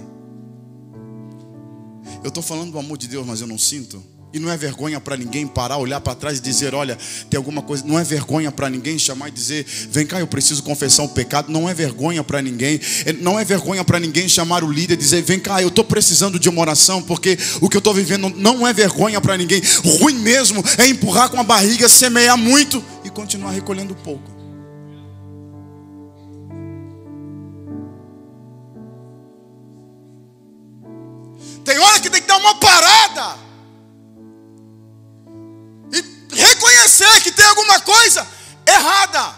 eu estou falando do amor de Deus, mas eu não sinto. E não é vergonha para ninguém parar, olhar para trás e dizer: olha, tem alguma coisa. Não é vergonha para ninguém chamar e dizer: vem cá, eu preciso confessar um pecado. Não é vergonha para ninguém. Não é vergonha para ninguém chamar o líder e dizer: vem cá, eu estou precisando de uma oração, porque o que eu estou vivendo. Não é vergonha para ninguém. Ruim mesmo é empurrar com a barriga, semear muito e continuar recolhendo pouco. Tem hora que tem que dar uma parada e reconhecer que tem alguma coisa errada,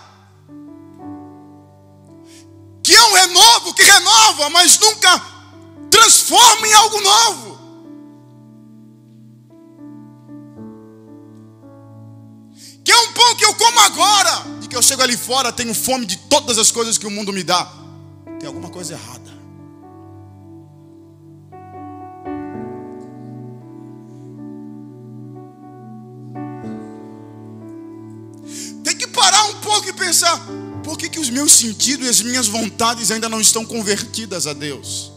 que é um renovo que renova, mas nunca transforma em algo novo. Que é um pão que eu como agora e que eu chego ali fora, tenho fome de todas as coisas que o mundo me dá. Tem alguma coisa errada. E pensar: por que os meus sentidos e as minhas vontades ainda não estão convertidas a Deus?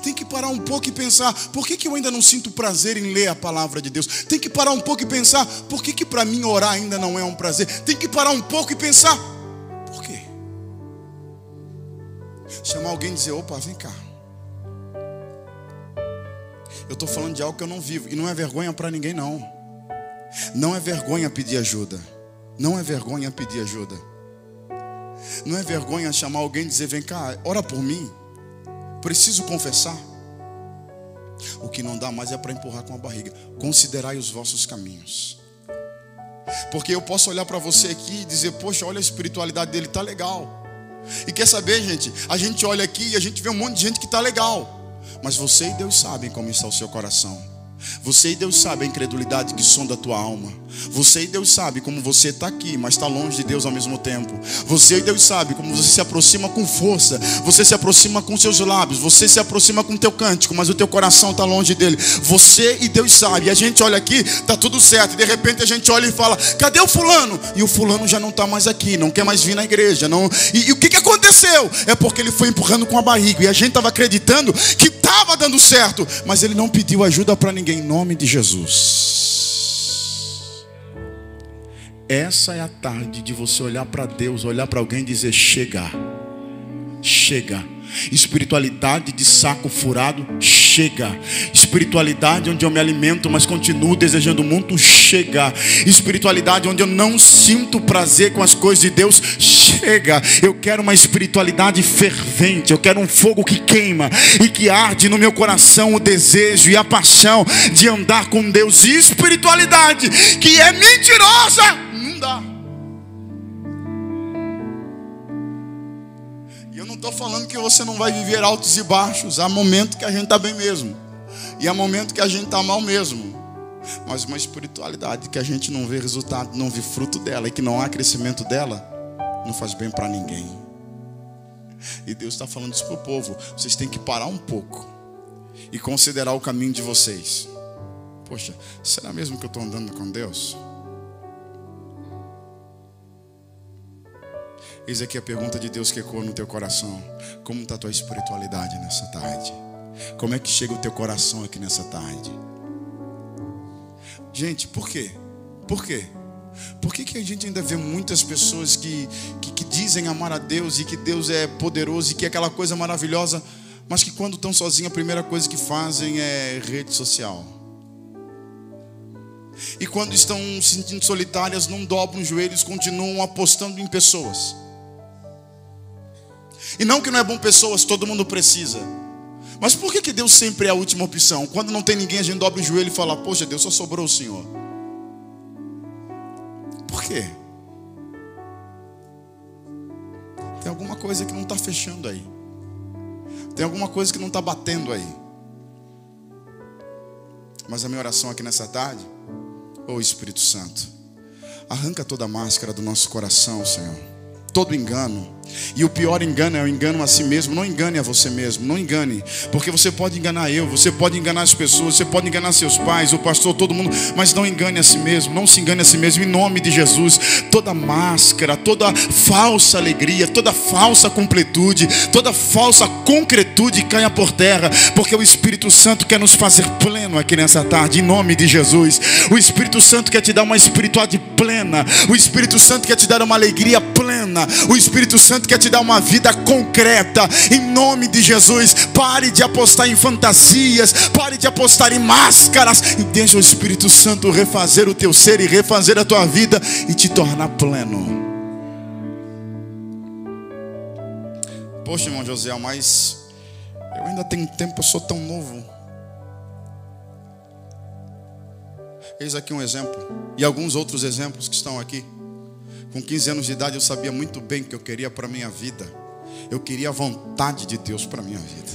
Tem que parar um pouco e pensar: por que eu ainda não sinto prazer em ler a palavra de Deus? Tem que parar um pouco e pensar: por que para mim orar ainda não é um prazer? Tem que parar um pouco e pensar: por quê? Chamar alguém e dizer: opa, vem cá, eu estou falando de algo que eu não vivo. E não é vergonha para ninguém, não. Não é vergonha pedir ajuda. Não é vergonha pedir ajuda. Não é vergonha chamar alguém e dizer: vem cá, ora por mim, preciso confessar. O que não dá mais é para empurrar com a barriga. Considerai os vossos caminhos. Porque eu posso olhar para você aqui e dizer: poxa, olha, a espiritualidade dele está legal. E quer saber, gente? A gente olha aqui e a gente vê um monte de gente que está legal, mas você e Deus sabem como está o seu coração. Você e Deus sabe a incredulidade que sonda a tua alma. Você e Deus sabe como você está aqui, mas está longe de Deus ao mesmo tempo. Você e Deus sabe como você se aproxima com força. Você se aproxima com seus lábios. Você se aproxima com o teu cântico, mas o teu coração está longe dele. Você e Deus sabe. E a gente olha aqui, está tudo certo. E de repente a gente olha e fala: cadê o fulano? E o fulano já não está mais aqui, não quer mais vir na igreja, não. E o que aconteceu? É porque ele foi empurrando com a barriga. E a gente estava acreditando que estava dando certo, mas ele não pediu ajuda para ninguém. Em nome de Jesus. Essa é a tarde de você olhar para Deus, olhar para alguém e dizer: chega, chega. Espiritualidade de saco furado, chega. Espiritualidade onde eu me alimento, mas continuo desejando muito, chega. Espiritualidade onde eu não sinto prazer com as coisas de Deus, chega. Eu quero uma espiritualidade fervente. Eu quero um fogo que queima e que arde no meu coração o desejo e a paixão de andar com Deus. E espiritualidade que é mentirosa, não dá. E eu não estou falando que você não vai viver altos e baixos. Há momento que a gente está bem mesmo, e há momento que a gente está mal mesmo. Mas uma espiritualidade que a gente não vê resultado, não vê fruto dela, e que não há crescimento dela, não faz bem para ninguém. E Deus está falando isso para o povo: vocês têm que parar um pouco e considerar o caminho de vocês. Poxa, será mesmo que eu estou andando com Deus? Eis aqui a pergunta de Deus que ecoa no teu coração: como está a tua espiritualidade nessa tarde? Como é que chega o teu coração aqui nessa tarde? Gente, por quê? Por quê? Por que a gente ainda vê muitas pessoas que dizem amar a Deus e que Deus é poderoso e que é aquela coisa maravilhosa, mas que quando estão sozinhos a primeira coisa que fazem é rede social? E quando estão se sentindo solitárias, não dobram os joelhos, continuam apostando em pessoas. E não que não é bom pessoas, todo mundo precisa. Mas por que Deus sempre é a última opção? Quando não tem ninguém, a gente dobra o joelho e fala: poxa Deus, só sobrou o Senhor. Por quê? Tem alguma coisa que não está fechando aí. Tem alguma coisa que não está batendo aí. Mas a minha oração aqui nessa tarde: ô Espírito Santo, arranca toda a máscara do nosso coração, Senhor. Todo engano. E o pior engano é o engano a si mesmo. Não engane a você mesmo, não engane. Porque você pode enganar eu, você pode enganar as pessoas, você pode enganar seus pais, o pastor, todo mundo. Mas não engane a si mesmo, não se engane a si mesmo. Em nome de Jesus, toda máscara, toda falsa alegria, toda falsa completude, toda falsa concretude caia por terra. Porque o Espírito Santo quer nos fazer pleno aqui nessa tarde, em nome de Jesus. O Espírito Santo quer te dar uma espiritualidade plena. O Espírito Santo quer te dar uma alegria plena. O Espírito Santo quer te dar uma vida concreta, em nome de Jesus. Pare de apostar em fantasias, pare de apostar em máscaras, e deixa o Espírito Santo refazer o teu ser e refazer a tua vida e te tornar pleno. Poxa, irmão José, mas eu ainda tenho tempo, eu sou tão novo. Eis aqui um exemplo, e alguns outros exemplos que estão aqui. Com 15 anos de idade eu sabia muito bem o que eu queria para a minha vida. Eu queria a vontade de Deus para a minha vida.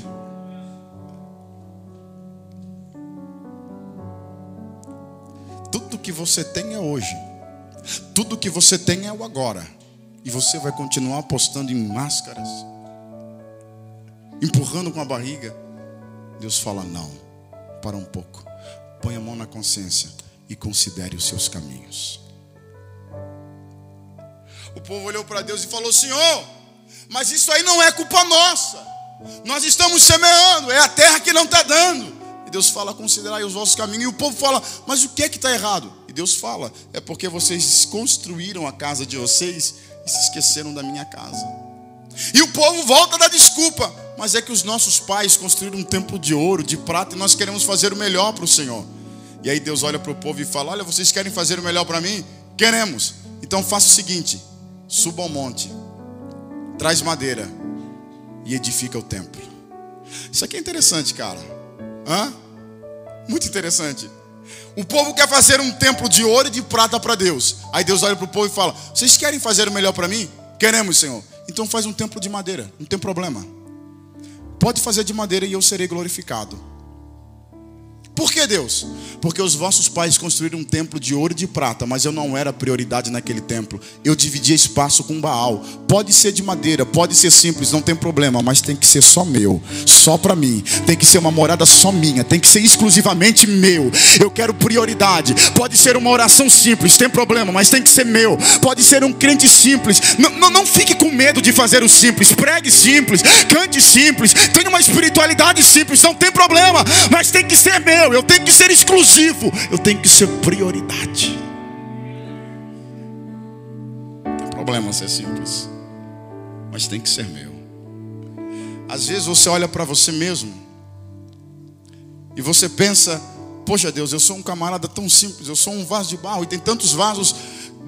Tudo que você tem é hoje. Tudo que você tem é o agora. E você vai continuar apostando em máscaras, empurrando com a barriga. Deus fala: não, para um pouco. Põe a mão na consciência e considere os seus caminhos. O povo olhou para Deus e falou: Senhor, mas isso aí não é culpa nossa. Nós estamos semeando, é a terra que não está dando. E Deus fala: considerai os vossos caminhos. E o povo fala: mas o que é que está errado? E Deus fala: é porque vocês construíram a casa de vocês e se esqueceram da minha casa. E o povo volta a dar desculpa: mas é que os nossos pais construíram um templo de ouro, de prata, e nós queremos fazer o melhor para o Senhor. E aí Deus olha para o povo e fala: olha, vocês querem fazer o melhor para mim? Queremos. Então faça o seguinte: suba ao monte, traz madeira e edifica o templo. Isso aqui é interessante, cara. Muito interessante. O povo quer fazer um templo de ouro e de prata para Deus. Aí Deus olha para o povo e fala: vocês querem fazer o melhor para mim? Queremos, Senhor. Então faz um templo de madeira, não tem problema. Pode fazer de madeira e eu serei glorificado. Por que, Deus? Porque os vossos pais construíram um templo de ouro e de prata, mas eu não era prioridade naquele templo. Eu dividia espaço com Baal. Pode ser de madeira, pode ser simples, não tem problema, mas tem que ser só meu, só para mim. Tem que ser uma morada só minha, tem que ser exclusivamente meu. Eu quero prioridade. Pode ser uma oração simples, tem problema, mas tem que ser meu. Pode ser um crente simples. Não fique com medo de fazer o simples. Pregue simples, cante simples, tenha uma espiritualidade simples, não tem problema, mas tem que ser meu. Eu tenho que ser exclusivo, eu tenho que ser prioridade. Não tem problema ser simples, mas tem que ser meu. Às vezes você olha para você mesmo e você pensa: poxa Deus, eu sou um camarada tão simples, eu sou um vaso de barro, e tem tantos vasos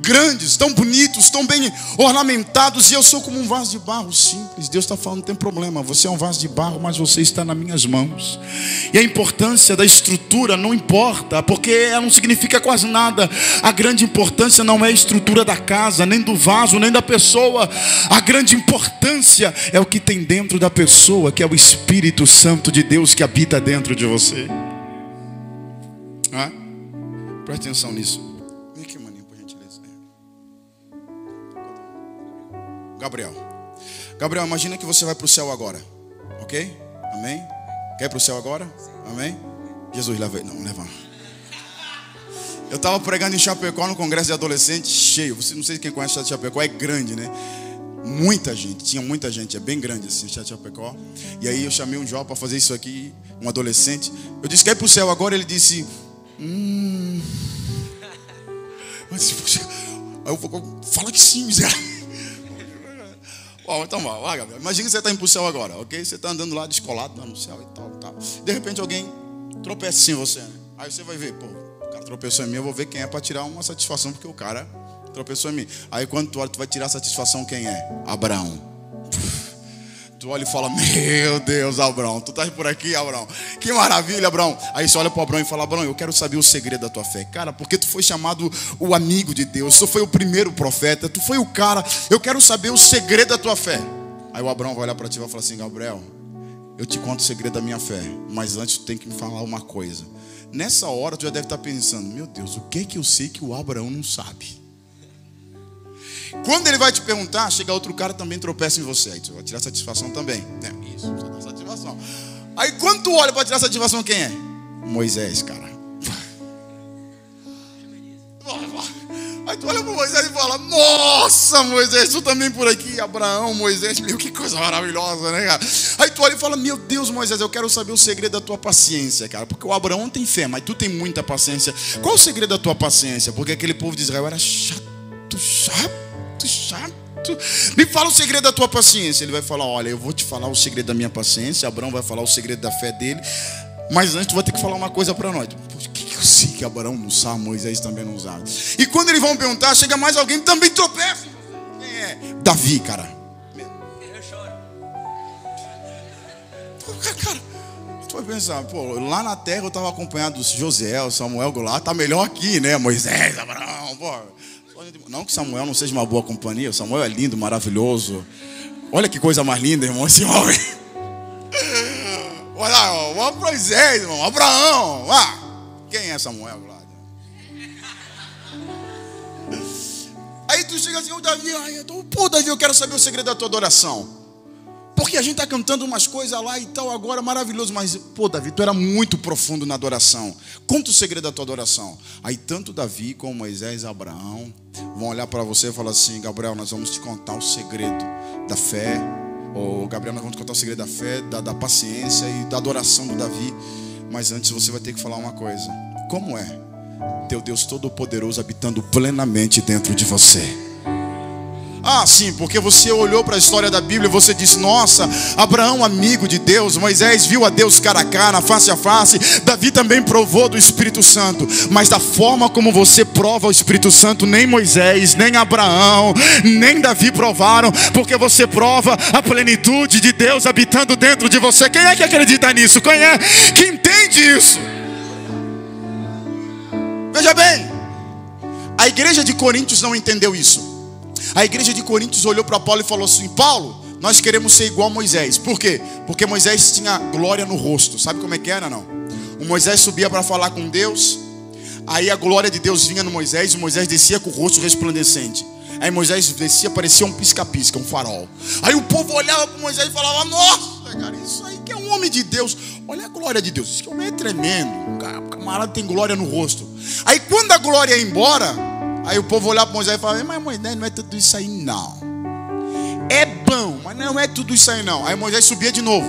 grandes, tão bonitos, tão bem ornamentados, e eu sou como um vaso de barro simples. Deus está falando: não tem problema, você é um vaso de barro, mas você está nas minhas mãos. E a importância da estrutura não importa, porque ela não significa quase nada. A grande importância não é a estrutura da casa, nem do vaso, nem da pessoa. A grande importância é o que tem dentro da pessoa, que é o Espírito Santo de Deus que habita dentro de você. Preste atenção nisso. Gabriel, imagina que você vai para o céu agora, ok? Amém? Quer ir para o céu agora? Amém? Jesus, leva ele. Não, leva. Eu estava pregando em Chapecó no congresso de adolescentes, cheio. Você não sei quem conhece Chapecó, é grande, né? Muita gente, tinha muita gente, é bem grande assim, Chapecó. E aí eu chamei um jovem para fazer isso aqui, um adolescente. Eu disse: quer ir para o céu agora? Ele disse: Eu disse: poxa. Aí eu falei: fala que sim, Zé. Então vai, Gabriel. Imagina que você está indo para o céu agora, ok? Você está andando lá descolado lá no céu e tal. De repente alguém tropeça assim em você, né? Aí você vai ver: pô, cara tropeçou em mim, eu vou ver quem é para tirar uma satisfação, porque o cara tropeçou em mim. Aí quando tu olha, tu vai tirar a satisfação, quem é? Abraão. Tu olha e fala, meu Deus, Abraão, tu estás por aqui, Abraão, que maravilha, Abraão. Aí você olha para Abraão e fala, Abraão, eu quero saber o segredo da tua fé. Cara, porque tu foi chamado o amigo de Deus, tu foi o primeiro profeta, tu foi o cara, eu quero saber o segredo da tua fé. Aí o Abraão vai olhar para ti e vai falar assim, Gabriel, eu te conto o segredo da minha fé, mas antes tu tem que me falar uma coisa. Nessa hora tu já deve estar pensando, meu Deus, o que eu sei que o Abraão não sabe? Quando ele vai te perguntar, chega outro cara, também tropeça em você. Aí tu vai tirar satisfação também. Isso, você dá satisfação. Aí quando tu olha para tirar satisfação, quem é? Moisés, cara. Aí tu olha para Moisés e fala, nossa, Moisés, tu também por aqui, Abraão, Moisés, meu, que coisa maravilhosa, né, cara? Aí tu olha e fala, meu Deus, Moisés, eu quero saber o segredo da tua paciência, cara. Porque o Abraão tem fé, mas tu tem muita paciência. Qual o segredo da tua paciência? Porque aquele povo de Israel era chato. Me fala o segredo da tua paciência. Ele vai falar, olha, eu vou te falar o segredo da minha paciência. Abraão vai falar o segredo da fé dele. Mas antes tu vai ter que falar uma coisa para nós. Por que eu sei que Abraão não sabe, Moisés também não sabe? E quando eles vão perguntar, chega mais alguém que também tropeça. Quem é? Davi, cara. Eu choro. Cara, tu vai pensar, pô, lá na terra eu estava acompanhado do José, Samuel, lá tá melhor aqui, né? Moisés, Abraão, pô. Não que Samuel não seja uma boa companhia. Samuel é lindo, maravilhoso. Olha que coisa mais linda, irmão, esse homem. Olha lá, Moisés, irmão, Abraão. Quem é Samuel? Aí tu chega assim, Davi, pô, Davi, eu quero saber o segredo da tua adoração. Porque a gente está cantando umas coisas lá e tal agora, maravilhoso. Mas, pô, Davi, tu era muito profundo na adoração. Conta o segredo da tua adoração. Aí tanto Davi como Moisés e Abraão vão olhar para você e falar assim, Gabriel, nós vamos te contar o segredo da fé. Ou Gabriel, nós vamos te contar o segredo da fé, da paciência e da adoração do Davi. Mas antes você vai ter que falar uma coisa. Como é teu Deus Todo-Poderoso habitando plenamente dentro de você? Ah, sim, porque você olhou para a história da Bíblia e você disse, nossa, Abraão amigo de Deus, Moisés viu a Deus cara a cara, face a face, Davi também provou do Espírito Santo. Mas da forma como você prova o Espírito Santo, nem Moisés, nem Abraão, nem Davi provaram, porque você prova a plenitude de Deus habitando dentro de você. Quem é que acredita nisso? Quem é que entende isso? Veja bem, a igreja de Coríntios não entendeu isso. A igreja de Coríntios olhou para Paulo e falou assim, Paulo, nós queremos ser igual a Moisés. Por quê? Porque Moisés tinha glória no rosto. Sabe como é que era, não? O Moisés subia para falar com Deus. Aí a glória de Deus vinha no Moisés. E Moisés descia com o rosto resplandecente. Aí Moisés descia, parecia um pisca-pisca, um farol. Aí o povo olhava para Moisés e falava, nossa, cara, isso aí que é um homem de Deus. Olha a glória de Deus, isso que homem é tremendo. O camarada tem glória no rosto. Aí quando a glória ia embora, aí o povo olhava para Moisés e falava, mas Moisés, não é tudo isso aí não. É bom, mas não é tudo isso aí não. Aí Moisés subia de novo.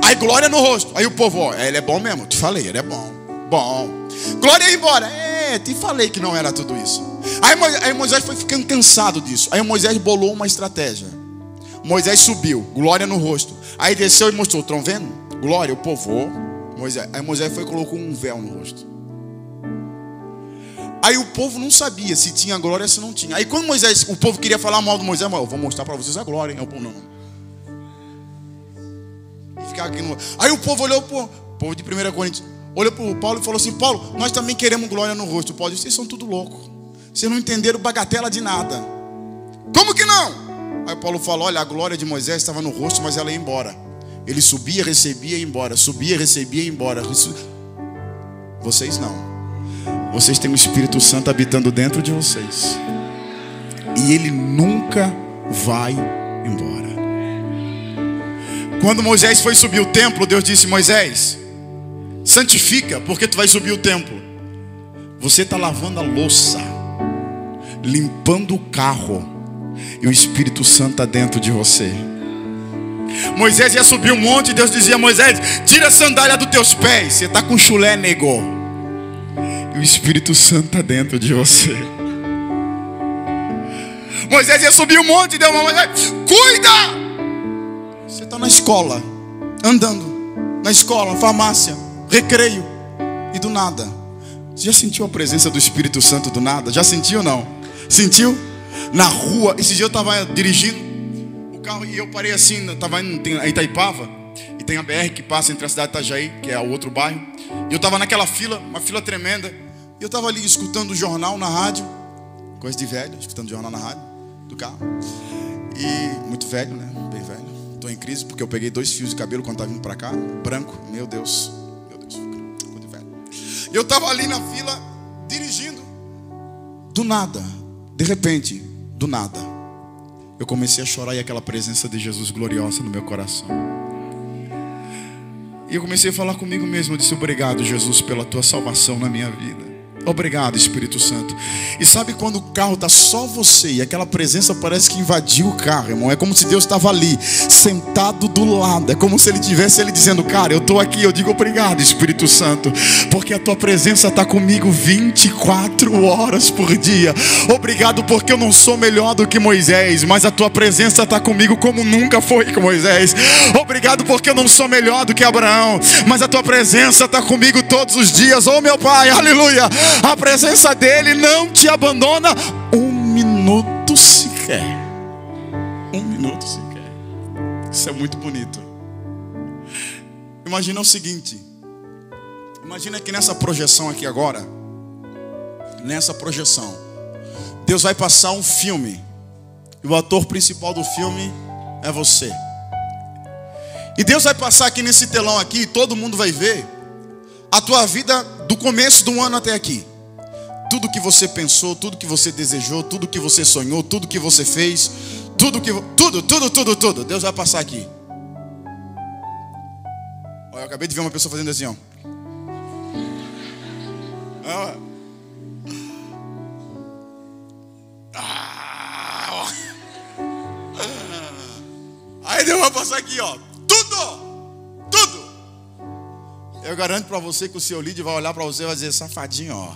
Aí glória no rosto. Aí o povo, ó, ele é bom mesmo. Te falei, ele é bom. Bom. Glória ia embora. Te falei que não era tudo isso. Aí Moisés foi ficando cansado disso. Aí Moisés bolou uma estratégia. Moisés subiu, glória no rosto. Aí desceu e mostrou, estão vendo? Glória, o povo. Aí Moisés foi e colocou um véu no rosto. Aí o povo não sabia se tinha glória ou se não tinha. Aí quando o povo queria falar mal do Moisés, eu vou mostrar para vocês a glória, hein? Não. E ficava aqui no... Aí o povo olhou para o povo de 1 Coríntios, olhou para o Paulo e falou assim, Paulo, nós também queremos glória no rosto. O Paulo disse, vocês são tudo louco. Vocês não entenderam bagatela de nada. Como que não? Aí Paulo falou, olha, a glória de Moisés estava no rosto, mas ela ia embora. Ele subia, recebia e ia embora. Subia, recebia e ia embora. Vocês não. Vocês têm o Espírito Santo habitando dentro de vocês. E ele nunca vai embora. Quando Moisés foi subir o templo, Deus disse, Moisés, santifica, porque tu vai subir o templo. Você está lavando a louça, limpando o carro, e o Espírito Santo está dentro de você. Moisés ia subir um monte e Deus dizia, Moisés, tira a sandália dos teus pés. Você está com chulé, nego. O Espírito Santo está dentro de você. Moisés ia subir um monte e deu uma Moisés, cuida! Você está na escola, andando, na escola, na farmácia, recreio, e do nada, Você já sentiu a presença do Espírito Santo do nada? Já sentiu ou não? Sentiu? Na rua, esse dia eu estava dirigindo o carro e eu parei assim, eu estava indo em Itaipava, e tem a BR que passa entre a cidade de Itajaí, que é o outro bairro. E eu estava naquela fila, uma fila tremenda, e eu estava ali escutando o jornal na rádio, coisa de velho, escutando o jornal na rádio do carro. E muito velho, né? Bem velho. Estou em crise porque eu peguei 2 fios de cabelo quando estava vindo para cá, branco, meu Deus, ficou de velho. E eu estava ali na fila, dirigindo, do nada, de repente, do nada, eu comecei a chorar e aquela presença de Jesus gloriosa no meu coração. E eu comecei a falar comigo mesmo. Eu disse: obrigado, Jesus, pela tua salvação na minha vida. Obrigado, Espírito Santo. E sabe quando o carro está só você e aquela presença parece que invadiu o carro, irmão? É como se Deus estava ali, sentado do lado. É como se Ele tivesse Ele dizendo: cara, eu estou aqui. Eu digo: obrigado, Espírito Santo, porque a tua presença está comigo 24 horas por dia. Obrigado porque eu não sou melhor do que Moisés, mas a tua presença está comigo como nunca foi com Moisés. Obrigado porque eu não sou melhor do que Abraão, mas a tua presença está comigo todos os dias. Oh meu Pai, aleluia. A presença dele não te abandona um minuto sequer. Um minuto sequer. Isso é muito bonito. Imagina o seguinte. Imagina que nessa projeção aqui agora, nessa projeção, Deus vai passar um filme, e o ator principal do filme é você. E Deus vai passar aqui nesse telão aqui, e todo mundo vai ver a tua vida do começo do ano até aqui. Tudo que você pensou, tudo que você desejou, tudo que você sonhou, tudo que você fez, tudo. Deus vai passar aqui. Olha, eu acabei de ver uma pessoa fazendo assim, ó. Aí Deus vai passar aqui, ó. Tudo. Eu garanto para você que o seu líder vai olhar para você e vai dizer: safadinho, ó.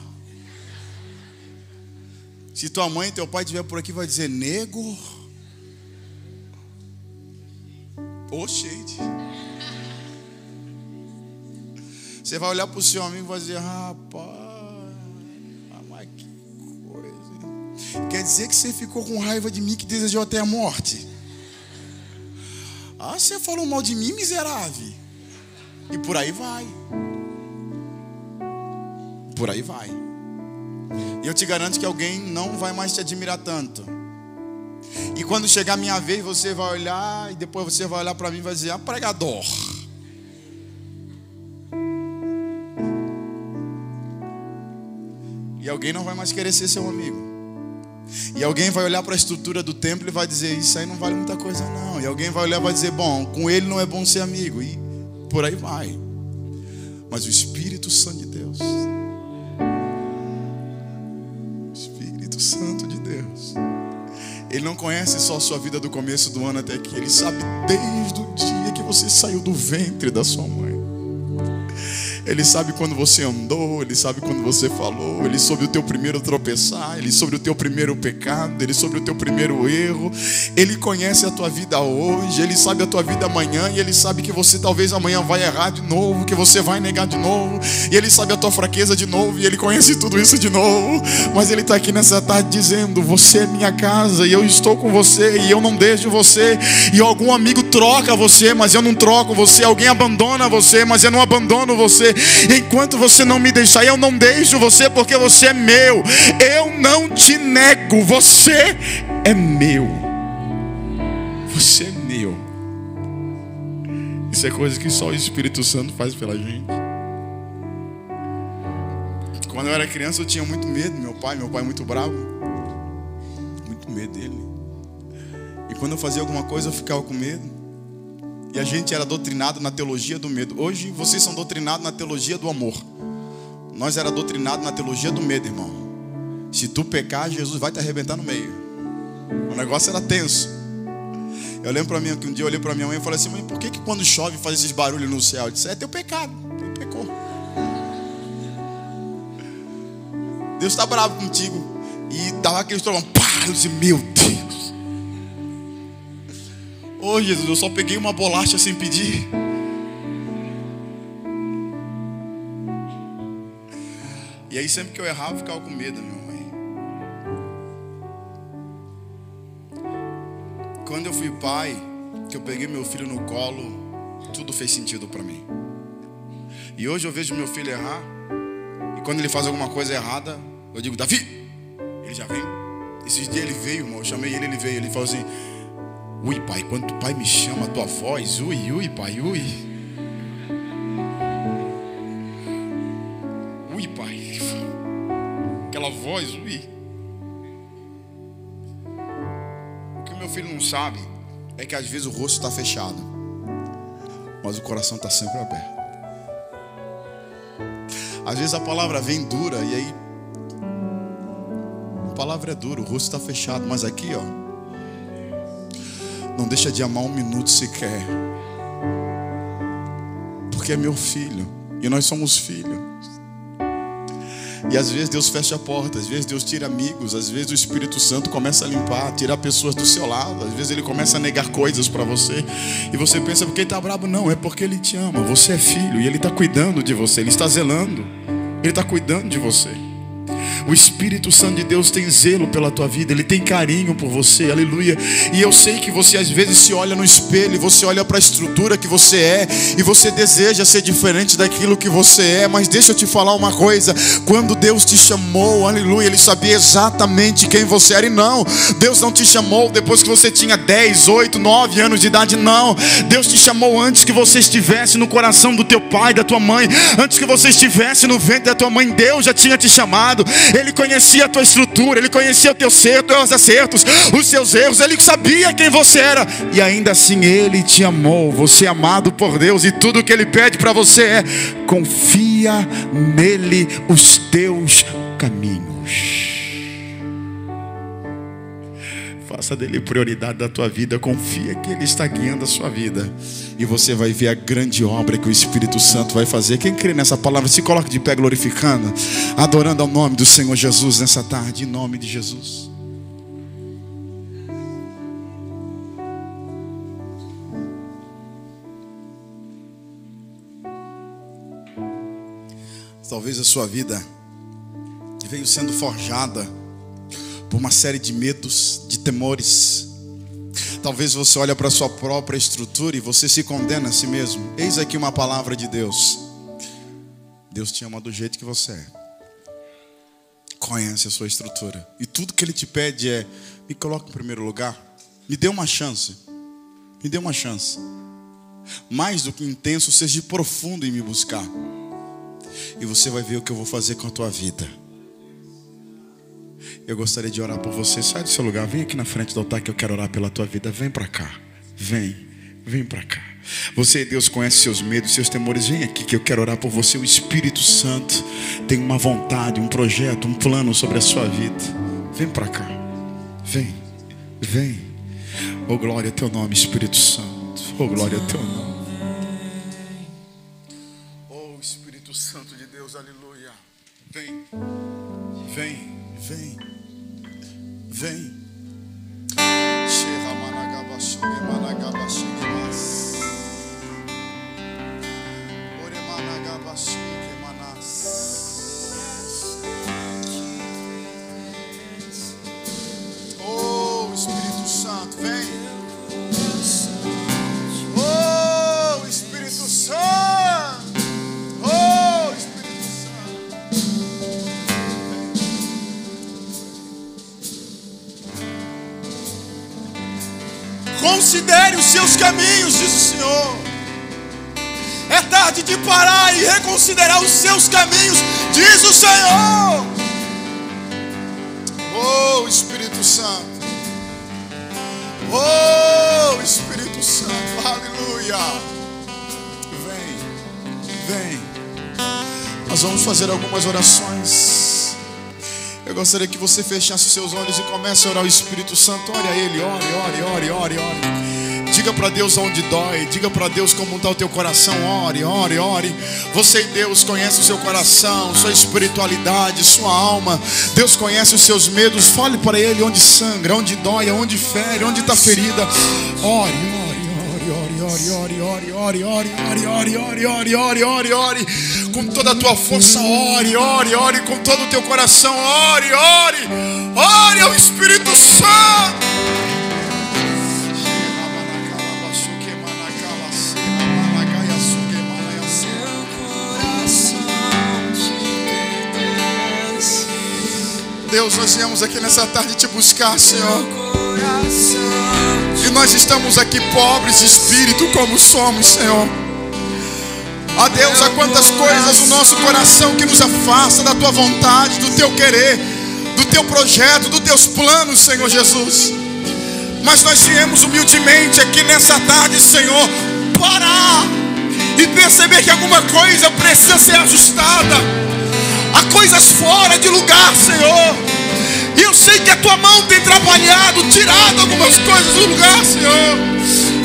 Se tua mãe e teu pai estiver por aqui, vai dizer: nego. Gente. Você vai olhar para o seu amigo e vai dizer: rapaz, mas que coisa. Quer dizer que você ficou com raiva de mim, que desejou até a morte? Você falou mal de mim, miserável. E por aí vai. Por aí vai. E eu te garanto que alguém não vai mais te admirar tanto. E quando chegar a minha vez, você vai olhar, e depois você vai olhar para mim e vai dizer: pregador. E alguém não vai mais querer ser seu amigo. E alguém vai olhar para a estrutura do templo e vai dizer: isso aí não vale muita coisa não. E alguém vai olhar e vai dizer: bom, com ele não é bom ser amigo. E por aí vai. Mas o Espírito Santo de Deus, o Espírito Santo de Deus, Ele não conhece só a sua vida do começo do ano até aqui. Ele sabe desde o dia que você saiu do ventre da sua mãe. Ele sabe quando você andou, Ele sabe quando você falou, Ele soube o teu primeiro tropeçar, Ele soube o teu primeiro pecado, Ele soube o teu primeiro erro. Ele conhece a tua vida hoje, Ele sabe a tua vida amanhã, e Ele sabe que você talvez amanhã vai errar de novo, que você vai negar de novo, e Ele sabe a tua fraqueza de novo, e Ele conhece tudo isso de novo. Mas Ele está aqui nessa tarde dizendo: você é minha casa, e eu estou com você, e eu não deixo você. E algum amigo troca você, mas eu não troco você. Alguém abandona você, mas eu não abandono você. Enquanto você não me deixar, eu não deixo você, porque você é meu. Eu não te nego, você é meu. Você é meu. Isso é coisa que só o Espírito Santo faz pela gente. Quando eu era criança, eu tinha muito medo do meu pai muito bravo. Muito medo dele. E quando eu fazia alguma coisa, eu ficava com medo. E a gente era doutrinado na teologia do medo. Hoje vocês são doutrinados na teologia do amor. Nós era doutrinado na teologia do medo, irmão. Se tu pecar, Jesus vai te arrebentar no meio. O negócio era tenso. Eu lembro para mim que um dia eu olhei para minha mãe e falei assim: mãe, por que quando chove faz esses barulhos no céu? Eu disse: é teu pecado, tu pecou. Deus está bravo contigo. E dava aquele trovão, pá, eu disse: meu Deus. Ô Jesus, eu só peguei uma bolacha sem pedir. E aí sempre que eu errava, eu ficava com medo, minha mãe. Quando eu fui pai, que eu peguei meu filho no colo, tudo fez sentido para mim. E hoje eu vejo meu filho errar, e quando ele faz alguma coisa errada, eu digo, Davi, ele já vem. Esses dias ele veio, irmão, eu chamei ele, ele veio. Ele falou assim, ui pai, quando o pai me chama, a tua voz, ui pai, ui. Ui pai, aquela voz, ui. O que o meu filho não sabe é que às vezes o rosto está fechado, mas o coração está sempre aberto. Às vezes a palavra vem dura e aí a palavra é dura, o rosto está fechado, mas aqui, ó, não deixa de amar um minuto sequer, porque é meu filho e nós somos filhos. E às vezes Deus fecha a porta, às vezes Deus tira amigos, às vezes o Espírito Santo começa a limpar, tirar pessoas do seu lado, às vezes Ele começa a negar coisas para você, e você pensa, porque Ele está bravo? Não, é porque Ele te ama, você é filho, e Ele está cuidando de você, Ele está zelando, Ele está cuidando de você. O Espírito Santo de Deus tem zelo pela tua vida, Ele tem carinho por você, aleluia. E eu sei que você às vezes se olha no espelho, e você olha para a estrutura que você é, e você deseja ser diferente daquilo que você é. Mas deixa eu te falar uma coisa, quando Deus te chamou, aleluia, Ele sabia exatamente quem você era. E não, Deus não te chamou depois que você tinha 10, 8, 9 anos de idade, não. Deus te chamou antes que você estivesse no coração do teu pai, da tua mãe, antes que você estivesse no ventre da tua mãe. Deus já tinha te chamado. Ele conhecia a tua estrutura, Ele conhecia o teu ser, os teus acertos, os seus erros. Ele sabia quem você era, e ainda assim Ele te amou. Você é amado por Deus, e tudo que Ele pede para você é: confia nele os teus caminhos. Faça dele prioridade da tua vida. Confia que Ele está guiando a sua vida, e você vai ver a grande obra que o Espírito Santo vai fazer. Quem crê nessa palavra, se coloque de pé glorificando, adorando ao nome do Senhor Jesus nessa tarde, em nome de Jesus. Talvez a sua vida veio sendo forjada por uma série de medos, de temores. Talvez você olhe para a sua própria estrutura e você se condena a si mesmo. Eis aqui uma palavra de Deus. Deus te ama do jeito que você é. Conhece a sua estrutura, e tudo que Ele te pede é: me coloque em primeiro lugar. Me dê uma chance. Me dê uma chance. Mais do que intenso, seja profundo em me buscar, e você vai ver o que eu vou fazer com a tua vida. Eu gostaria de orar por você. Sai do seu lugar, vem aqui na frente do altar que eu quero orar pela tua vida. Vem para cá, vem para cá. Você, Deus, conhece seus medos, seus temores. Vem aqui que eu quero orar por você. O Espírito Santo tem uma vontade, um projeto, um plano sobre a sua vida. Vem para cá, vem. Oh, glória ao teu nome, Espírito Santo. Oh, glória ao teu nome. Oh, Espírito Santo de Deus, aleluia. Vem. Oh, Espírito Santo, vem. Oh, Espírito Santo. Oh, Espírito Santo. Considere os seus caminhos, diz o Senhor. É tarde de parar e reconsiderar os seus caminhos, diz o Senhor. Oh, Espírito Santo. Oh, Espírito Santo, aleluia. Vem. Nós vamos fazer algumas orações. Eu gostaria que você fechasse os seus olhos e comece a orar o Espírito Santo. Ore a Ele, ore. Diga para Deus onde dói. Diga para Deus como está o teu coração. Ore. Você e Deus conhece o seu coração, sua espiritualidade, sua alma. Deus conhece os seus medos. Fale para Ele onde sangra, onde dói, onde fere, onde está ferida. Ore. ore. Com toda a tua força, ore. Com todo o teu coração, ore ao Espírito Santo. Deus, nós viemos aqui nessa tarde te buscar, Senhor. E nós estamos aqui pobres de espírito como somos, Senhor. Ó Deus, há quantas coisas no nosso coração que nos afasta da tua vontade, do teu querer, do teu projeto, dos teus planos, Senhor Jesus. Mas nós viemos humildemente aqui nessa tarde, Senhor, parar e perceber que alguma coisa precisa ser ajustada. Há coisas fora de lugar, Senhor. E eu sei que a tua mão tem trabalhado, tirado algumas coisas do lugar, Senhor,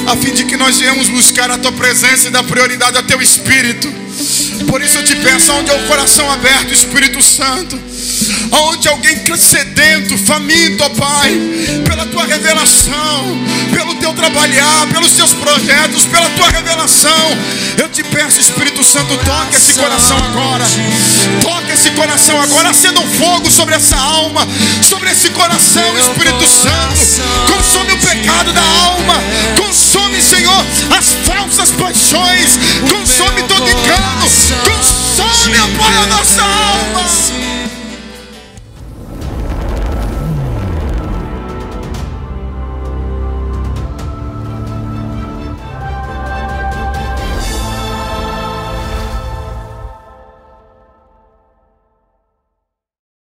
a fim de que nós viemos buscar a tua presença e dar prioridade ao teu Espírito. Por isso eu te peço, onde é o coração aberto, Espírito Santo, onde alguém sedento, faminto, ó Pai, pela tua revelação, pelo teu trabalhar, pelos teus projetos, pela tua revelação, eu te peço, Espírito Santo, toca esse coração agora. Toca esse coração agora. Acenda um fogo sobre essa alma, sobre esse coração, Espírito Santo. Consome o pecado da alma. Consome, Senhor, as falsas paixões. Consome todo engano. Consome, ó Pai, a nossa alma.